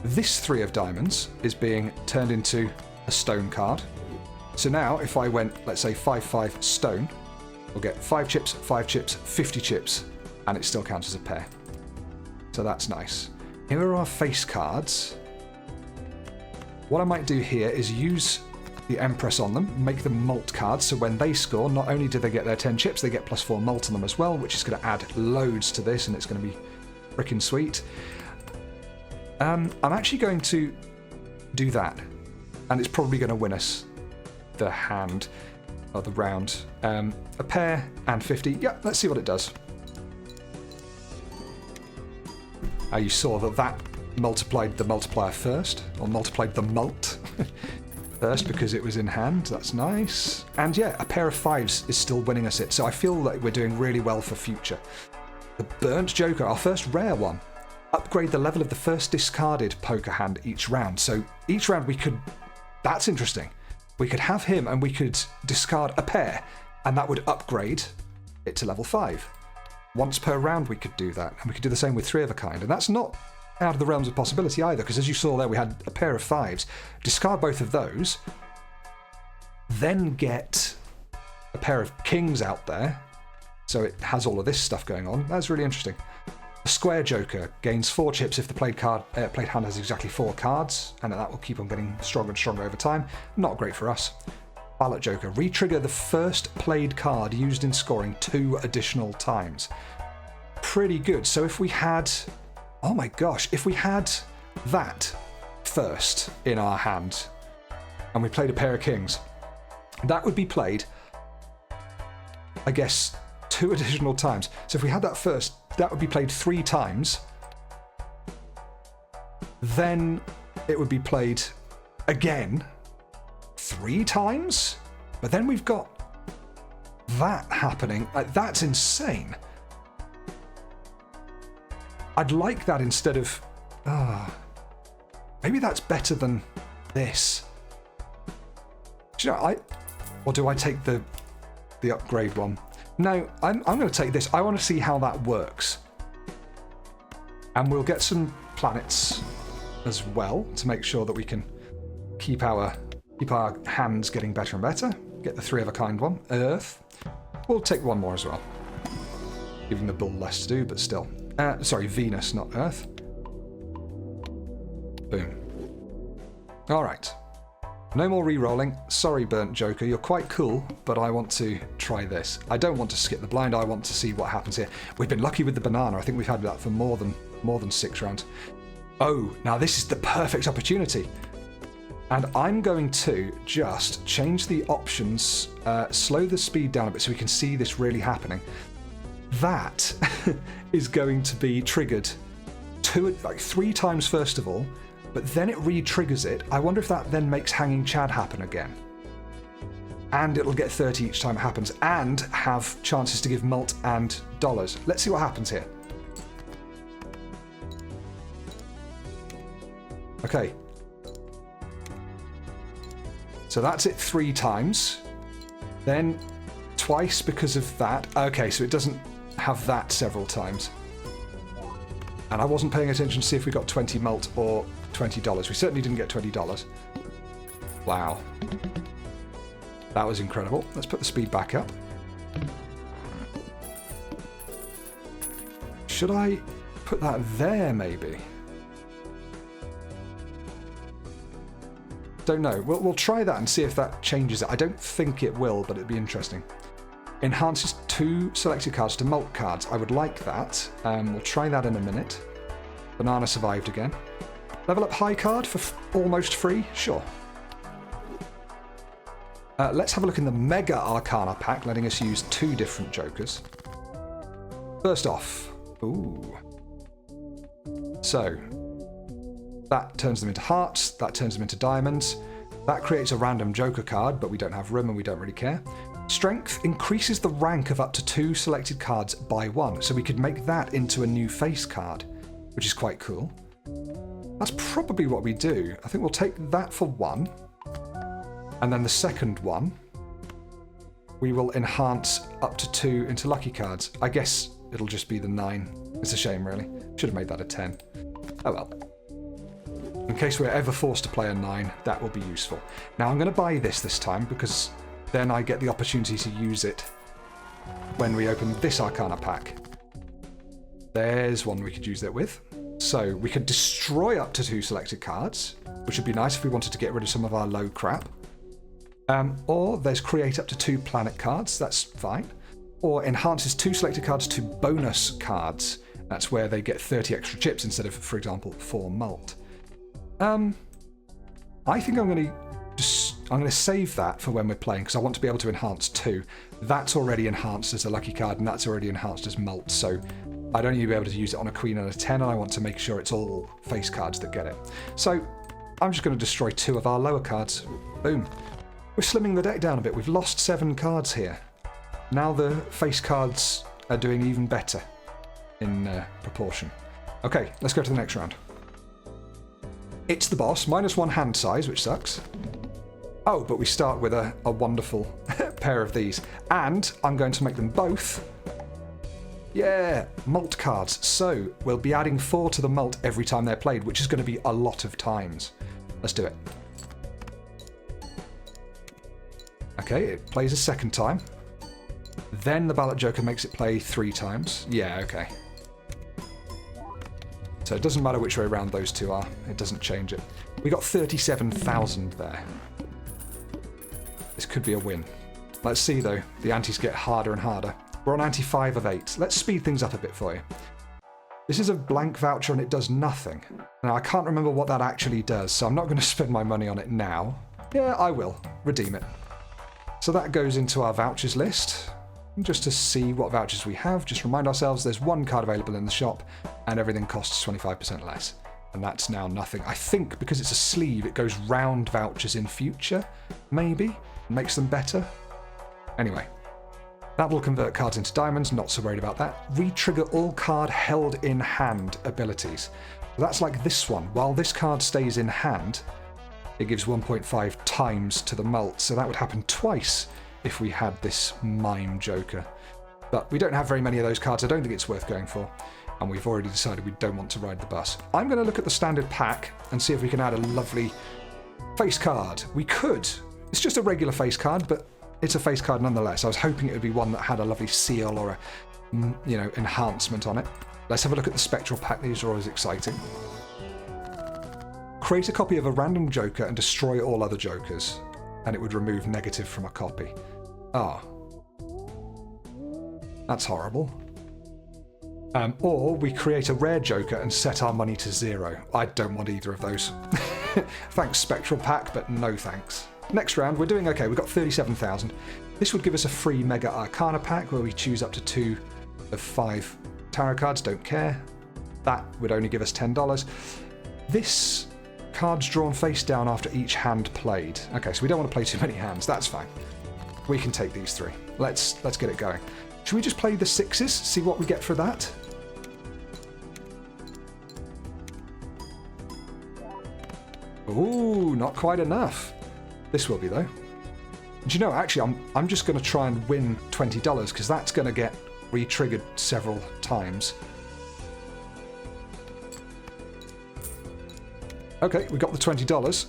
this 3 of diamonds is being turned into a stone card. So now if I went, let's say 5-5 stone, we'll get 5 chips, 50 chips, and it still counts as a pair. So that's nice. Here are our face cards. What I might do here is use the Empress on them, make them malt cards, so when they score, not only do they get their 10 chips, they get +4 malt on them as well, which is going to add loads to this, and it's going to be frickin' sweet. I'm actually going to do that, and it's probably going to win us the hand, or the round. A pair and 50. Yeah, let's see what it does. You saw that multiplied the multiplier first, or multiplied the mult first because it was in hand. That's nice. And yeah, a pair of 5s is still winning us it, so I feel like we're doing really well for future. The Burnt Joker, our first rare one. Upgrade the level of the first discarded poker hand each round. So each round we could... That's interesting. We could have him and we could discard a pair, and that would upgrade it to level 5. once per round we could do that, and we could do the same with 3 of a kind, and that's not out of the realms of possibility either, because as you saw there, we had a pair of 5s. Discard both of those, then get a pair of kings out there, so it has all of this stuff going on. That's really interesting. The square joker gains 4 chips if the played hand has exactly 4 cards, and that will keep on getting stronger and stronger over time. Not great for us. Ballot joker, re-trigger the first played card used in scoring 2 additional times. Pretty good. So if we had, oh my gosh, if we had that first in our hand, and we played a pair of kings, that would be played, I guess, 2 additional times. So if we had that first, that would be played 3 times. Then it would be played again 3 times. But then we've got that happening. That's insane. I'd like that instead of... maybe that's better than this. Do you know, or do I take the upgrade one? No, I'm going to take this. I want to see how that works. And we'll get some planets as well to make sure that we can keep our hands getting better and better. Get the 3 of a kind one. Earth. We'll take one more as well. Giving the bull less to do, but still. Sorry, Venus, not Earth. Boom. All right. No more re-rolling. Sorry, Burnt Joker, you're quite cool, but I want to try this. I don't want to skip the blind, I want to see what happens here. We've been lucky with the banana. I think we've had that for more than 6 rounds. Oh, now this is the perfect opportunity. And I'm going to just change the options, slow the speed down a bit so we can see this really happening. That is going to be triggered 3 times first of all, but then it re-triggers it. I wonder if that then makes Hanging Chad happen again. And it'll get 30 each time it happens, and have chances to give mult and dollars. Let's see what happens here. Okay. So that's it 3 times. Then twice because of that. Okay, so it doesn't have that several times. And I wasn't paying attention to see if we got 20 mult or $20. We certainly didn't get $20. Wow. That was incredible. Let's put the speed back up. Should I put that there, maybe? Don't know. We'll try that and see if that changes it. I don't think it will, but it'd be interesting. Enhances 2 selected cards to mult cards. I would like that. We'll try that in a minute. Banana survived again. Level up high card for almost free? Sure. Let's have a look in the Mega Arcana pack, letting us use 2 different jokers. First off, ooh. So, that turns them into hearts, that turns them into diamonds. That creates a random joker card, but we don't have room and we don't really care. Strength increases the rank of up to 2 selected cards by 1, so we could make that into a new face card, which is quite cool. That's probably what we do. I think we'll take that for 1. And then the second one, we will enhance up to 2 into lucky cards. I guess it'll just be the 9. It's a shame, really. Should have made that a 10. Oh well. In case we're ever forced to play a 9, that will be useful. Now I'm going to buy this time, because then I get the opportunity to use it when we open this Arcana pack. There's one we could use that with. So we could destroy up to 2 selected cards, which would be nice if we wanted to get rid of some of our low crap. Or there's create up to 2 planet cards, that's fine. Or enhances 2 selected cards to bonus cards. That's where they get 30 extra chips instead of, for example, 4 mult. I think I'm going to save that for when we're playing, because I want to be able to enhance 2. That's already enhanced as a lucky card, and that's already enhanced as mult, so I'd only be able to use it on a queen and a 10, and I want to make sure it's all face cards that get it. So I'm just going to destroy 2 of our lower cards. Boom. We're slimming the deck down a bit. We've lost 7 cards here. Now the face cards are doing even better in proportion. Okay, let's go to the next round. It's the boss, -1 hand size, which sucks. Oh, but we start with a wonderful pair of these. And I'm going to make them both Yeah, malt cards. So we'll be adding 4 to the malt every time they're played, which is going to be a lot of times. Let's do it. Okay, it plays a second time. Then the ballot joker makes it play 3 times. Yeah, okay. So it doesn't matter which way around those two are. It doesn't change it. We got 37,000 there. This could be a win. Let's see, though. The antes get harder and harder. We're on ante 5 of 8. Let's speed things up a bit for you. This is a blank voucher and it does nothing. Now, I can't remember what that actually does, so I'm not going to spend my money on it now. Yeah, I will. Redeem it. So that goes into our vouchers list. Just to see what vouchers we have, just remind ourselves there's 1 card available in the shop and everything costs 25% less. And that's now nothing. I think because it's a sleeve, it goes round vouchers in future, maybe? Makes them better? Anyway, that will convert cards into diamonds, not so worried about that. Re-trigger all card held in hand abilities. That's like this one. While this card stays in hand, it gives 1.5 times to the mult, so that would happen twice if we had this mime joker. But we don't have very many of those cards. I don't think it's worth going for. And we've already decided we don't want to ride the bus. I'm going to look at the standard pack and see if we can add a lovely face card. We could. It's just a regular face card, but it's a face card nonetheless. I was hoping it would be one that had a lovely seal or a, enhancement on it. Let's have a look at the spectral pack. These are always exciting. Create a copy of a random joker and destroy all other jokers. And it would remove negative from a copy. Ah. That's horrible. Or we create a rare joker and set our money to 0. I don't want either of those. Thanks, Spectral Pack, but no thanks. Next round, we're doing okay. We've got 37,000. This would give us a free Mega Arcana pack where we choose up to 2 of 5 tarot cards. Don't care. That would only give us $10. This cards drawn face down after each hand played. Okay, so we don't want to play too many hands. That's fine. We can take these 3. Let's get it going. Should we just play the 6s? See what we get for that? Ooh, not quite enough. This will be, though. Do you know, actually, I'm just going to try and win $20 because that's going to get re-triggered several times. Okay, we got the $20.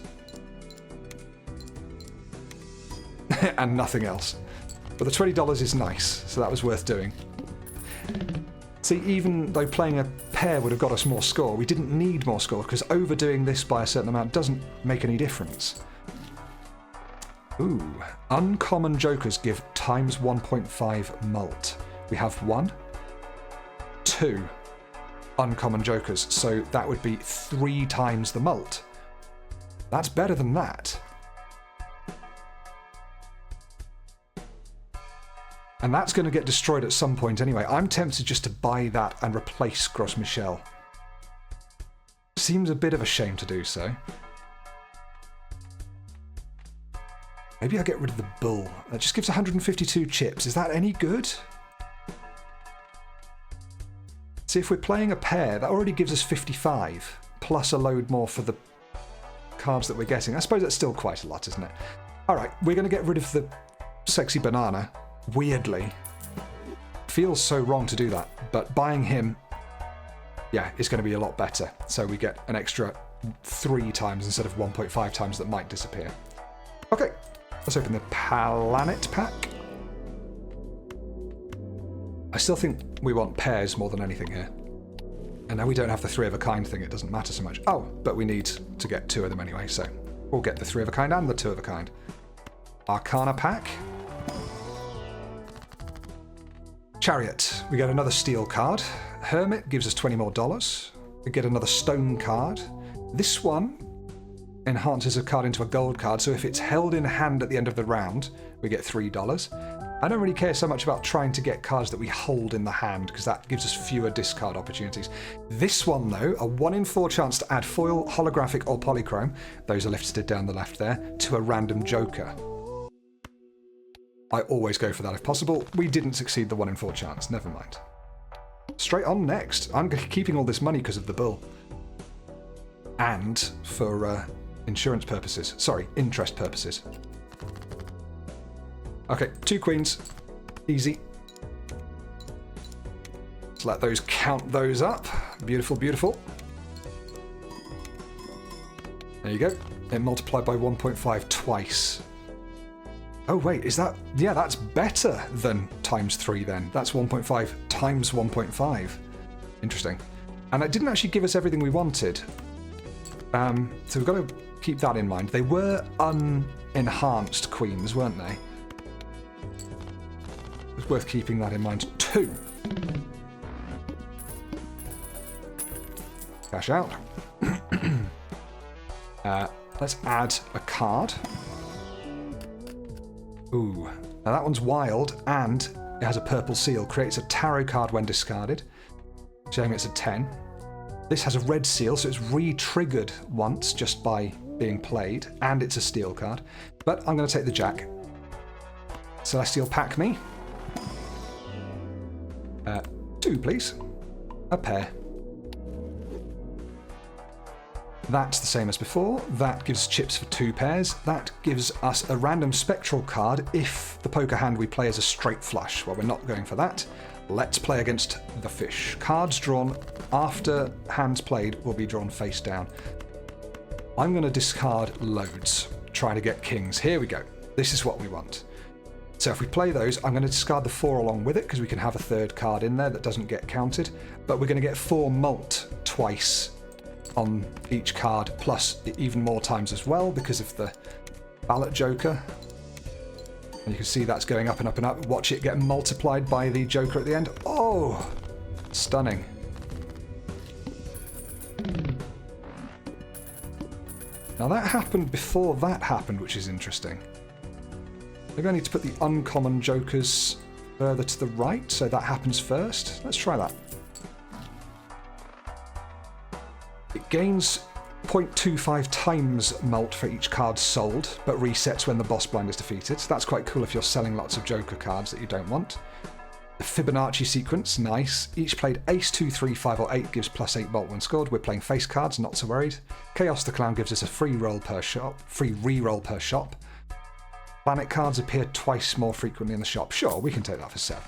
And nothing else. But the $20 is nice, so that was worth doing. See, even though playing a pair would have got us more score, we didn't need more score, because overdoing this by a certain amount doesn't make any difference. Ooh, uncommon jokers give times 1.5 mult. We have 1, 2 uncommon jokers, so that would be 3 times the mult. That's better than that. And that's going to get destroyed at some point anyway. I'm tempted just to buy that and replace Gros Michel. Seems a bit of a shame to do so. Maybe I'll get rid of the bull. That just gives 152 chips. Is that any good? See, if we're playing a pair, that already gives us 55, plus a load more for the cards that we're getting. I suppose that's still quite a lot, isn't it? Alright, we're going to get rid of the sexy banana. Weirdly. Feels so wrong to do that, but buying him, yeah, is going to be a lot better. So we get an extra 3 times instead of 1.5 times that might disappear. Okay, let's open the Planet Pack. I still think we want pairs more than anything here. And now we don't have the 3 of a kind thing, it doesn't matter so much. Oh, but we need to get 2 of them anyway, so we'll get the 3 of a kind and the 2 of a kind. Arcana Pack. Chariot. We get another steel card. Hermit gives us $20 more. We get another stone card. This one enhances a card into a gold card, so if it's held in hand at the end of the round, we get $3. I don't really care so much about trying to get cards that we hold in the hand, because that gives us fewer discard opportunities. This one, though, a 1 in 4 chance to add foil, holographic, or polychrome, those are listed down the left there, to a random joker. I always go for that if possible. We didn't succeed the 1 in 4 chance, never mind. Straight on next. I'm keeping all this money because of the bull. And for insurance purposes. Sorry, interest purposes. Okay, 2 queens. Easy. Let's let those count those up. Beautiful, beautiful. There you go. It multiplied by 1.5 twice. Oh wait, is that... Yeah, that's better than times 3 then. That's 1.5 times 1.5. Interesting. And it didn't actually give us everything we wanted. So we've got to keep that in mind. They were unenhanced queens, weren't they? It's worth keeping that in mind too. Cash out. Let's add a card. Ooh, now that one's wild, and it has a purple seal. Creates a tarot card when discarded, showing it's a 10. This has a red seal, so it's re-triggered once just by being played, and it's a steel card. But I'm going to take the jack. Celestial pack me. 2, please. A pair. That's the same as before. That gives chips for 2 pairs. That gives us a random spectral card if the poker hand we play is a straight flush. Well, we're not going for that. Let's play against the fish. Cards drawn after hands played will be drawn face down. I'm going to discard loads, trying to get kings. Here we go. This is what we want. So if we play those, I'm going to discard the 4 along with it because we can have a 3rd card in there that doesn't get counted. But we're going to get 4 mult twice on each card, plus even more times as well because of the ballot joker. And you can see that's going up and up and up. Watch it get multiplied by the joker at the end. Oh, stunning. Now that happened before that happened, which is interesting. Maybe I need to put the uncommon jokers further to the right, so that happens first. Let's try that. It gains 0.25 times mult for each card sold, but resets when the boss blind is defeated. So that's quite cool if you're selling lots of joker cards that you don't want. The Fibonacci sequence, nice. Each played ace, 2, 3, 5 or 8 gives plus 8 mult when scored. We're playing face cards, not so worried. Chaos the Clown gives us a free reroll per shop. Planet cards appear twice more frequently in the shop. Sure, we can take that for 7.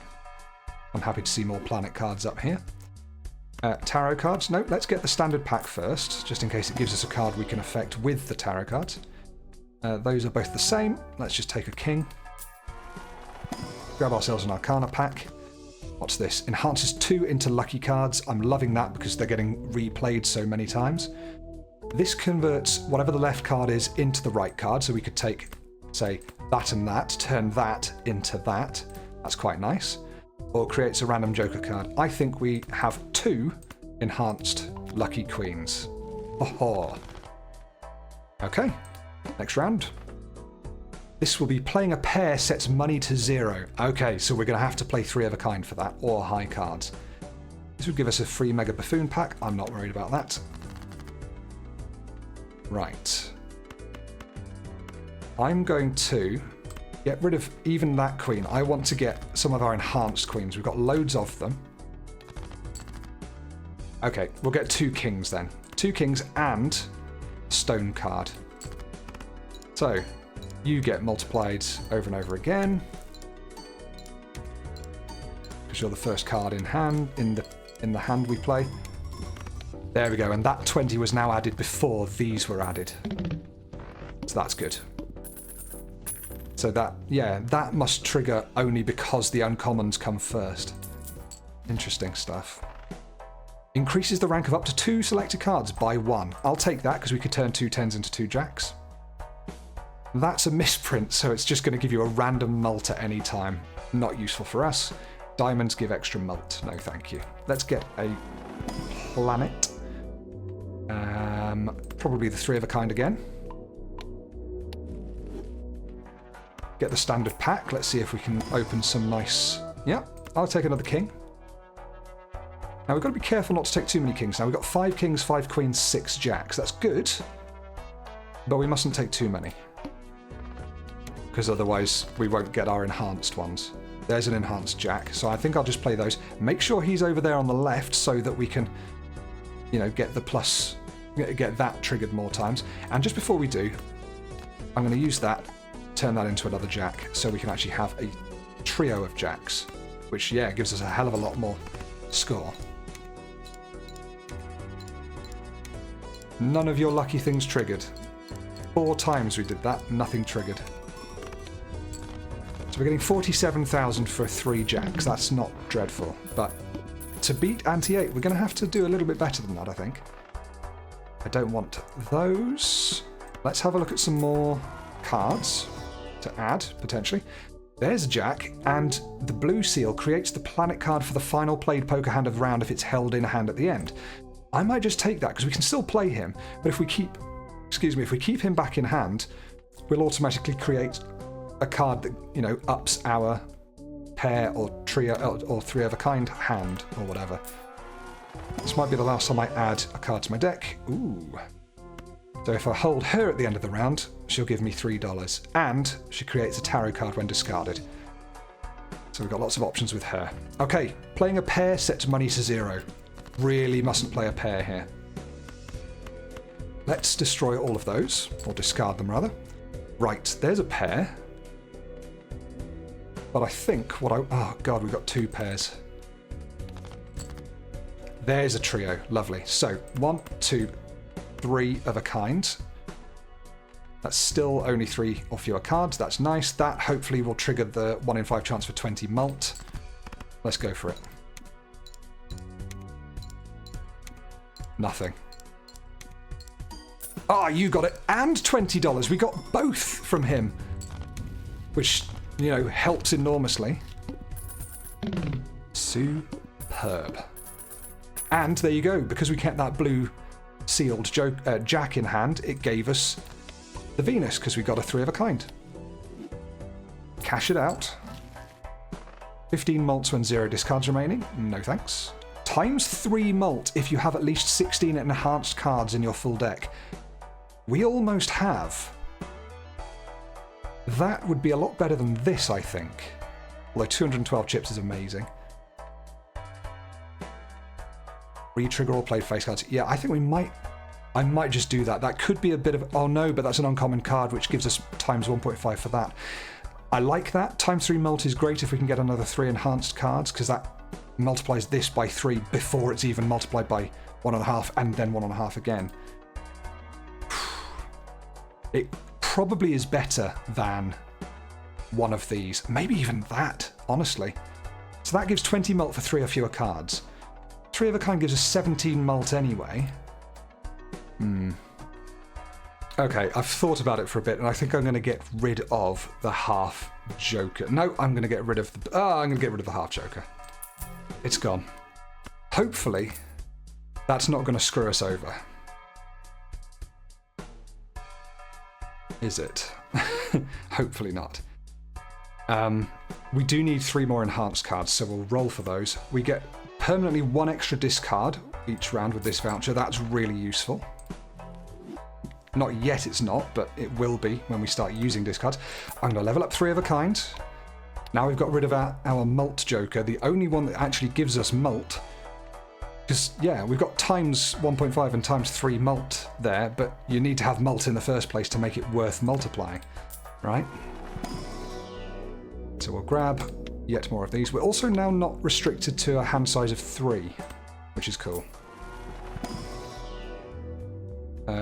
I'm happy to see more planet cards up here. Tarot cards. No, let's get the standard pack first, just in case it gives us a card we can affect with the tarot cards. Those are both the same. Let's just take a king. Grab ourselves an Arcana pack. What's this? Enhances 2 into lucky cards. I'm loving that because they're getting replayed so many times. This converts whatever the left card is into the right card, so we could take, say, that and that, turn that into that. That's quite nice. Or creates a random joker card. I think we have 2 enhanced lucky queens. Oh. Okay, next round. This will be playing a pair sets money to 0. Okay, so we're going to have to play 3 of a kind for that, or high cards. This would give us a free Mega Buffoon pack. I'm not worried about that. Right. I'm going to get rid of even that queen. I want to get some of our enhanced queens. We've got loads of them. Okay, we'll get 2 kings then. 2 kings and a stone card. So, you get multiplied over and over again. Because you're the first card in hand, in the hand we play. There we go, and that 20 was now added before these were added. So that's good. So that, yeah, that must trigger only because the uncommons come first. Interesting stuff. Increases the rank of up to 2 selected cards by 1. I'll take that because we could turn 2 10s into 2 jacks. That's a misprint, so it's just going to give you a random mult at any time. Not useful for us. Diamonds give extra mult. No, thank you. Let's get a planet. Probably the 3 of a kind again. Get the standard pack. Let's see if we can open some nice... Yeah, I'll take another king. Now we've got to be careful not to take too many kings. Now we've got 5 kings, 5 queens, 6 jacks. That's good, but we mustn't take too many, because otherwise we won't get our enhanced ones. There's an enhanced jack, so I think I'll just play those. Make sure he's over there on the left so that we can, you know, get the plus, get that triggered more times. And just before we do, I'm going to use that, turn that into another jack, so we can actually have a trio of jacks, which, yeah, gives us a hell of a lot more score. None of your lucky things triggered. 4 times we did that, nothing triggered. So we're getting 47,000 for 3 jacks. That's not dreadful, but to beat ante-8, we're going to have to do a little bit better than that, I think. I don't want those. Let's have a look at some more cards to add, potentially. There's a jack, and the blue seal creates the planet card for the final played poker hand of the round if it's held in hand at the end. I might just take that, because we can still play him, but if we keep him back in hand, we'll automatically create a card that, you know, ups our pair or trio or 3 of a kind hand or whatever. This might be the last time I add a card to my deck. Ooh. So if I hold her at the end of the round, she'll give me $3, and she creates a tarot card when discarded. So we've got lots of options with her. Okay, playing a pair sets money to 0. Really mustn't play a pair here. Let's destroy all of those, or discard them rather. Right, there's a pair. But I think what I... Oh god, we've got 2 pairs. There's a trio, lovely. So, 1, 2, 3 of a kind. That's still only 3 or fewer cards, that's nice. That hopefully will trigger the 1 in 5 chance for 20 mult. Let's go for it. Nothing. Ah, you got it, and $20. We got both from him, which, you know, helps enormously. Superb. And there you go, because we kept that blue sealed jack in hand, it gave us the Venus, because we got a 3 of a kind. Cash it out. 15 mults when 0 discards remaining. No thanks. Times 3 mult if you have at least 16 enhanced cards in your full deck. We almost have. That would be a lot better than this, I think. Although 212 chips is amazing. Re-trigger all played face cards. Yeah, I think I might just do that. That could be a bit of... Oh no, but that's an uncommon card, which gives us times 1.5 for that. I like that. Times 3 mult is great if we can get another 3 enhanced cards, because that multiplies this by 3 before it's even multiplied by 1.5 and then 1.5 again. It probably is better than one of these. Maybe even that, honestly. So that gives 20 mult for 3 or fewer cards. 3 of a kind gives us 17 mult anyway. Okay, I've thought about it for a bit, and I think I'm going to get rid of the half joker. No, I'm going to get rid of the... I'm going to get rid of the half joker. It's gone. Hopefully, that's not going to screw us over. Is it? Hopefully not. We do need 3 more enhanced cards, so we'll roll for those. We get permanently 1 extra discard each round with this voucher. That's really useful. Not yet it's not, but it will be when we start using discards. I'm going to level up 3 of a kind. Now we've got rid of our mult joker, the only one that actually gives us mult. Because, yeah, we've got times 1.5 and times 3 mult there, but you need to have mult in the first place to make it worth multiplying, right? So we'll grab yet more of these. We're also now not restricted to a hand size of 3, which is cool.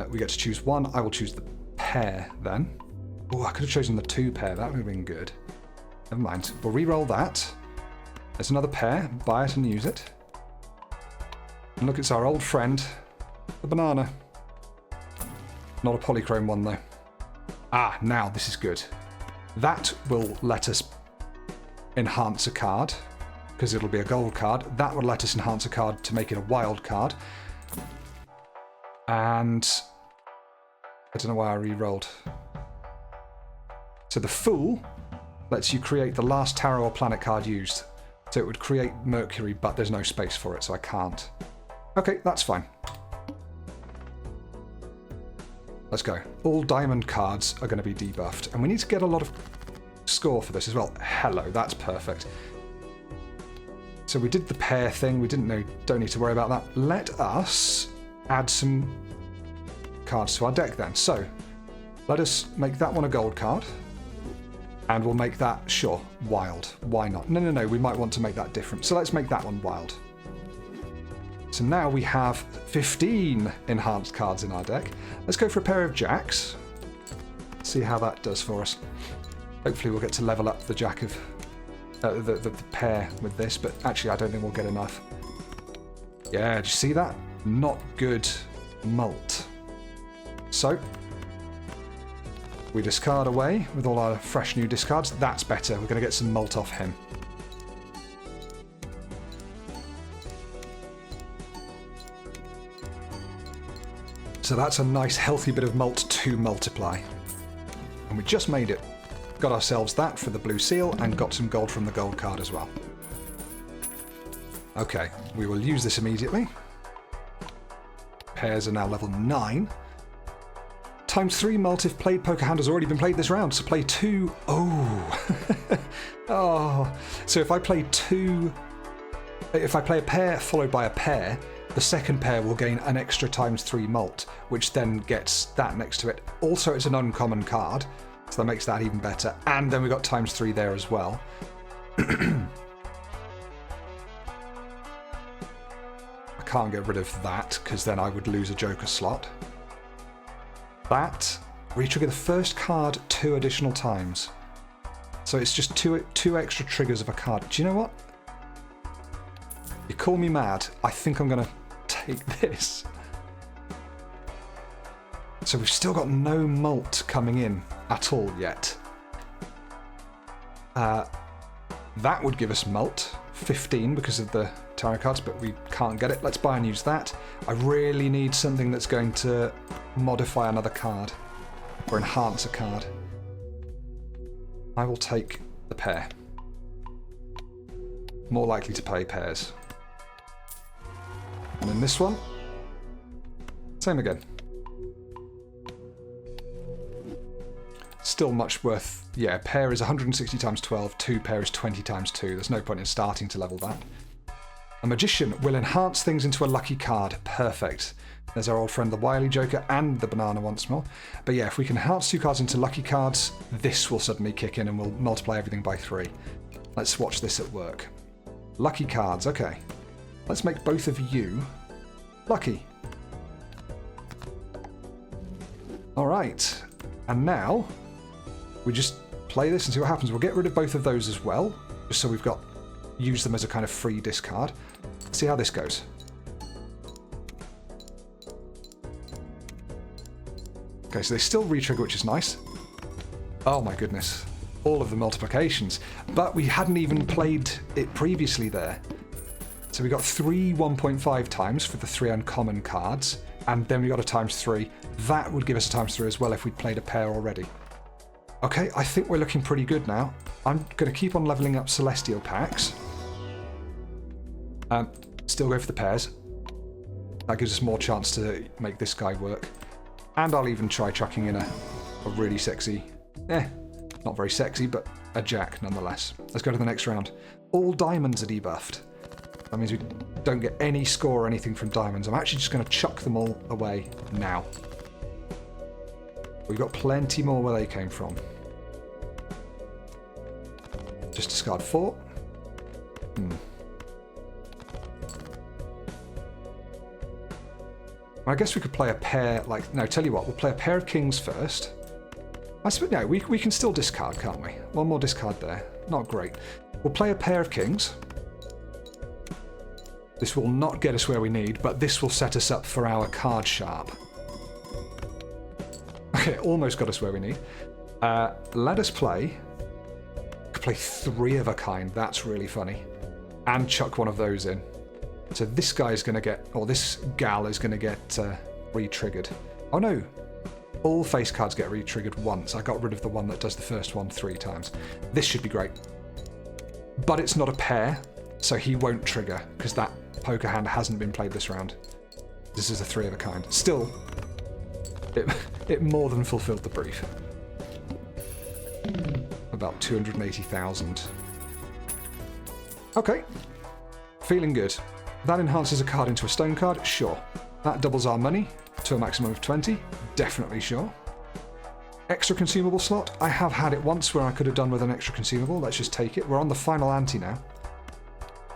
We get to choose 1. I will choose the pair then. Oh, I could have chosen the 2 pair. That would have been good. Never mind. We'll re-roll that. There's another pair. Buy it and use it. And look, it's our old friend, the banana. Not a polychrome one, though. Ah, now this is good. That will let us enhance a card, because it'll be a gold card. That would let us enhance a card to make it a wild card. And I don't know why I re-rolled. So the Fool lets you create the last tarot or planet card used. So it would create Mercury, but there's no space for it, so I can't. Okay, that's fine. Let's go. All diamond cards are going to be debuffed, and we need to get a lot of score for this as well. Hello, that's perfect. So we did the pair thing. We don't need to worry about that. Let us add some cards to our deck then. So let us make that one a gold card, and we'll make that, sure, wild. Why not? No, we might want to make that different. So let's make that one wild. So now we have 15 enhanced cards in our deck. Let's go for a pair of jacks. See how that does for us. Hopefully we'll get to level up the jack of the pair with this, but actually I don't think we'll get enough. Yeah, did you see that? Not good mult. So we discard away with all our fresh new discards. That's better. We're going to get some mult off him. So that's a nice healthy bit of mult to multiply. And we just made it. Got ourselves that for the blue seal and got some gold from the gold card as well. Okay, we will use this immediately. Pairs are now level 9. ×3 mult if played. Poker hand has already been played this round, so play 2. Oh. Oh. So if I play 2... If I play a pair followed by a pair, the second pair will gain an extra ×3 mult, which then gets that next to it. Also, it's an uncommon card, so that makes that even better. And then we got ×3 there as well. I can't get rid of that, because then I would lose a joker slot. That, retrigger the first card 2 additional times. So it's just two extra triggers of a card. Do you know what? You call me mad, I think I'm going to take this. So we've still got no mult coming in at all yet. That would give us mult, 15 because of the tarot cards, but we can't get it. Let's buy and use that. I really need something that's going to modify another card or enhance a card. I will take the pair. More likely to play pairs. And then this one, same again. Still much worth, yeah, pair is 160 times 12, 2 pair is 20 times 2. There's no point in starting to level that. A magician will enhance things into a lucky card. Perfect. There's our old friend the Wily Joker and the banana once more. But yeah, if we can enhance 2 cards into lucky cards, this will suddenly kick in and we'll multiply everything by 3. Let's watch this at work. Lucky cards, okay. Let's make both of you lucky. Alright, and now we just play this and see what happens. We'll get rid of both of those as well, just so we've got, use them as a kind of free discard. See how this goes. Okay, so they still retrigger, which is nice. Oh my goodness. All of the multiplications. But we hadn't even played it previously there. So we got 3 1.5 times for the 3 uncommon cards, and then we got a ×3. That would give us a ×3 as well if we'd played a pair already. Okay, I think we're looking pretty good now. I'm going to keep on leveling up Celestial packs. Still go for the pairs. That gives us more chance to make this guy work. And I'll even try chucking in a really sexy, not very sexy, but a jack nonetheless. Let's go to the next round. All diamonds are debuffed. That means we don't get any score or anything from diamonds. I'm actually just going to chuck them all away now. We've got plenty more where they came from. Just discard 4. I guess we could play a pair, like, no, tell you what, we'll play a pair of kings first. I suppose, no, we can still discard, can't we? One more discard there. Not great. We'll play a pair of kings. This will not get us where we need, but this will set us up for our card sharp. Okay, almost got us where we need. Let us play. Could play 3 of a kind. That's really funny. And chuck one of those in. So this guy's going to get, or this gal is going to get re-triggered. Oh no, all face cards get re-triggered once. I got rid of the one that does the first one 3 times. This should be great. But it's not a pair, so he won't trigger, because that poker hand hasn't been played this round. This is a 3 of a kind. Still, it more than fulfilled the brief. About 280,000. Okay, feeling good. That enhances a card into a stone card? Sure. That doubles our money to a maximum of 20? Definitely sure. Extra consumable slot? I have had it once where I could have done with an extra consumable. Let's just take it. We're on the final ante now.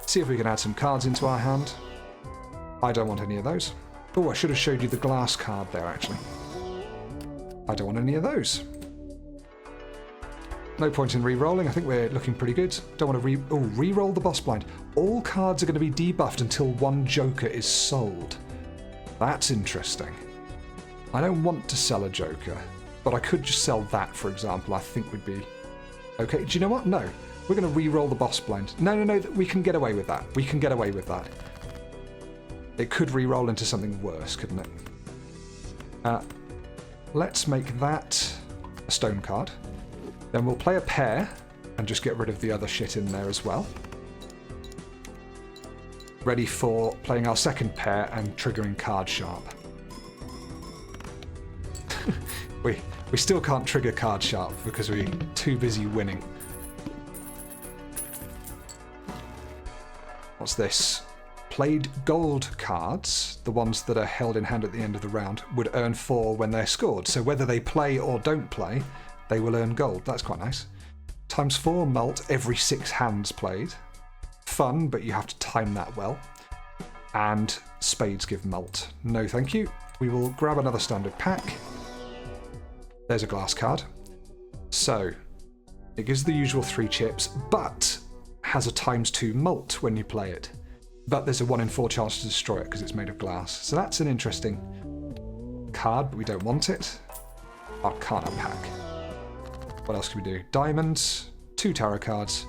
See if we can add some cards into our hand. I don't want any of those. Oh, I should have showed you the glass card there, actually. I don't want any of those. No point in re-rolling. I think we're looking pretty good. Don't want to re-roll the boss blind. All cards are going to be debuffed until one joker is sold. That's interesting. I don't want to sell a joker, but I could just sell that, for example. I think would be okay. Do you know what? No. We're going to re-roll the boss blind. No, we can get away with that. We can get away with that. It could re-roll into something worse, couldn't it? Let's make that a stone card. Then we'll play a pair and just get rid of the other shit in there as well. Ready for playing our second pair and triggering card sharp. We still can't trigger card sharp because we're too busy winning. What's this? Played gold cards, the ones that are held in hand at the end of the round, would earn 4 when they're scored. So whether they play or don't play, they will earn gold. That's quite nice. Times 4 mult every 6 hands played. Fun, but you have to time that well. And spades give mult. No thank you. We will grab another standard pack. There's a glass card. So, it gives the usual 3 chips, but has a times 2 mult when you play it. But there's a 1 in 4 chance to destroy it because it's made of glass. So that's an interesting card, but we don't want it. Arcana pack. What else can we do? Diamonds, 2 tarot cards,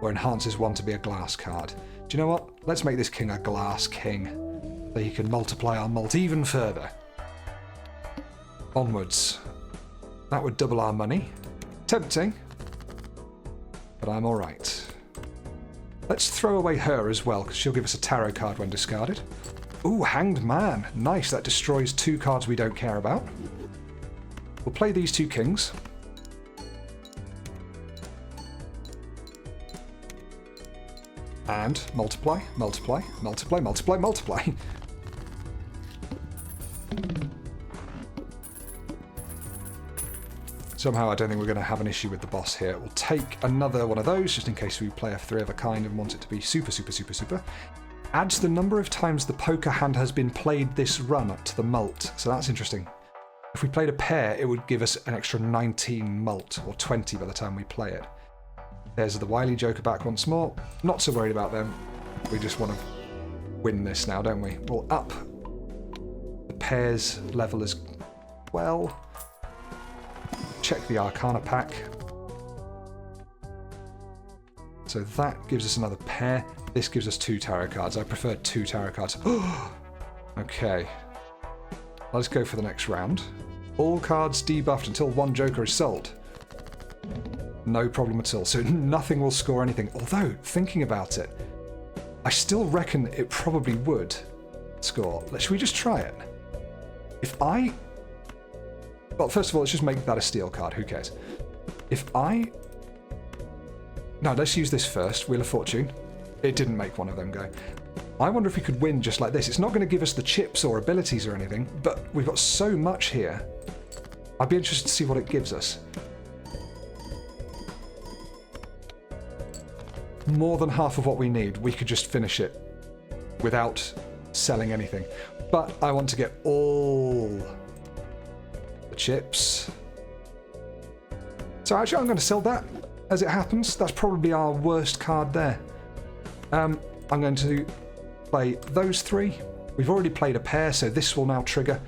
or enhances 1 to be a glass card. Do you know what? Let's make this king a glass king, so he can multiply our mult even further. Onwards. That would double our money. Tempting, but I'm alright. Let's throw away her as well, because she'll give us a tarot card when discarded. Ooh, Hanged Man. Nice, that destroys 2 cards we don't care about. We'll play these 2 kings. And multiply, multiply, multiply, multiply, multiply. Somehow I don't think we're going to have an issue with the boss here. We'll take another one of those, just in case we play a 3 of a kind and want it to be super, super, super, super. Adds the number of times the poker hand has been played this run up to the mult. So that's interesting. If we played a pair, it would give us an extra 19 mult, or 20 by the time we play it. There's the Wily Joker back once more. Not so worried about them. We just want to win this now, don't we? We'll up the pairs level as well. Check the Arcana pack. So that gives us another pair. This gives us 2 tarot cards. I prefer 2 tarot cards. Okay. Let's go for the next round. All cards debuffed until 1 joker is sold. No problem at all. So nothing will score anything. Although, thinking about it, I still reckon it probably would score. Should we just try it? Well, first of all, let's just make that a steel card. Who cares? No, let's use this first. Wheel of Fortune. It didn't make one of them go. I wonder if we could win just like this. It's not going to give us the chips or abilities or anything, but we've got so much here. I'd be interested to see what it gives us. More than half of what we need. We could just finish it without selling anything. But I want to get all the chips. So actually I'm going to sell that as it happens. That's probably our worst card there. I'm going to play those 3. We've already played a pair, so this will now trigger.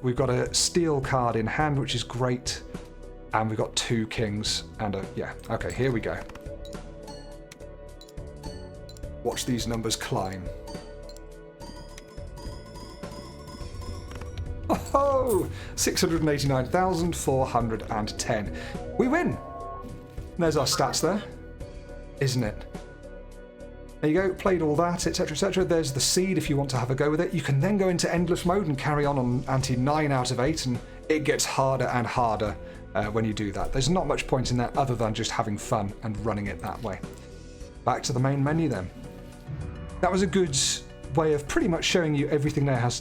We've got a steel card in hand, which is great. And we've got 2 kings and a... Yeah, okay, here we go. Watch these numbers climb. Oh, 689,410. We win! There's our stats there, isn't it? There you go, played all that, etc, etc. There's the seed if you want to have a go with it. You can then go into endless mode and carry on ante 9 out of 8, and it gets harder and harder when you do that. There's not much point in that other than just having fun and running it that way. Back to the main menu then. That was a good way of pretty much showing you everything that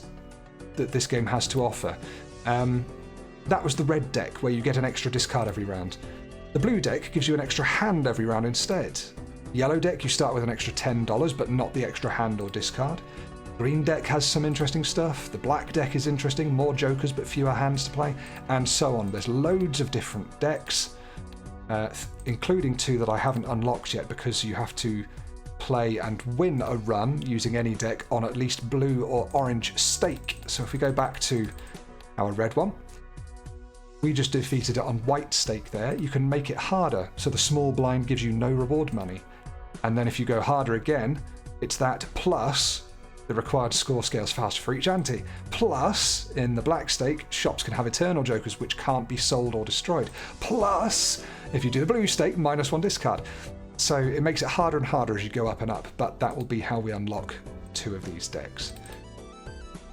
this game has to offer. That was the red deck, where you get an extra discard every round. The blue deck gives you an extra hand every round instead. Yellow deck, you start with an extra $10, but not the extra hand or discard. Green deck has some interesting stuff. The black deck is interesting, more jokers but fewer hands to play, and so on. There's loads of different decks, including 2 that I haven't unlocked yet because you have to play and win a run using any deck on at least blue or orange stake. So if we go back to our red one, we just defeated it on white stake there. You can make it harder, so the small blind gives you no reward money. And then if you go harder again, it's that plus the required score scales faster for each ante. Plus, in the black stake, shops can have eternal jokers which can't be sold or destroyed. Plus, if you do the blue stake, -1 discard. So it makes it harder and harder as you go up and up, but that will be how we unlock 2 of these decks.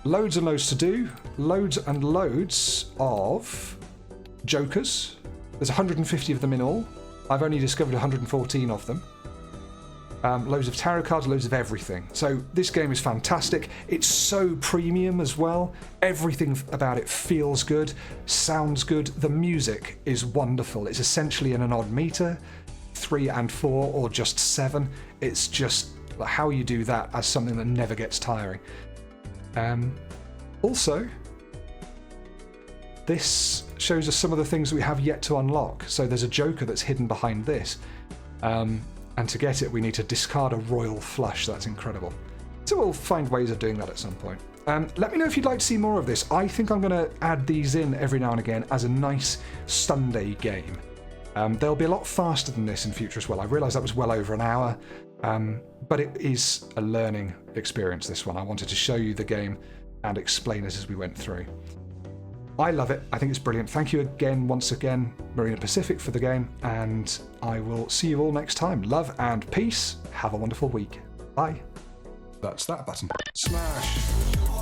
Loads and loads to do. Loads and loads of jokers. There's 150 of them in all. I've only discovered 114 of them. Loads of tarot cards, loads of everything. So this game is fantastic. It's so premium as well. Everything about it feels good, sounds good. The music is wonderful. It's essentially in an odd meter, 3 and 4 or just 7. It's just how you do that as something that never gets tiring. Also, this shows us some of the things that we have yet to unlock. So there's a joker that's hidden behind this. And to get it, we need to discard a royal flush. That's incredible. So we'll find ways of doing that at some point. Let me know if you'd like to see more of this. I think I'm going to add these in every now and again as a nice Sunday game. They'll be a lot faster than this in future as well. I realised that was well over an hour, but it is a learning experience, this one. I wanted to show you the game and explain it as we went through. I love it. I think it's brilliant. Thank you again, once again, Marina Pacific, for the game, and I will see you all next time. Love and peace. Have a wonderful week. Bye. That's that button. Smash.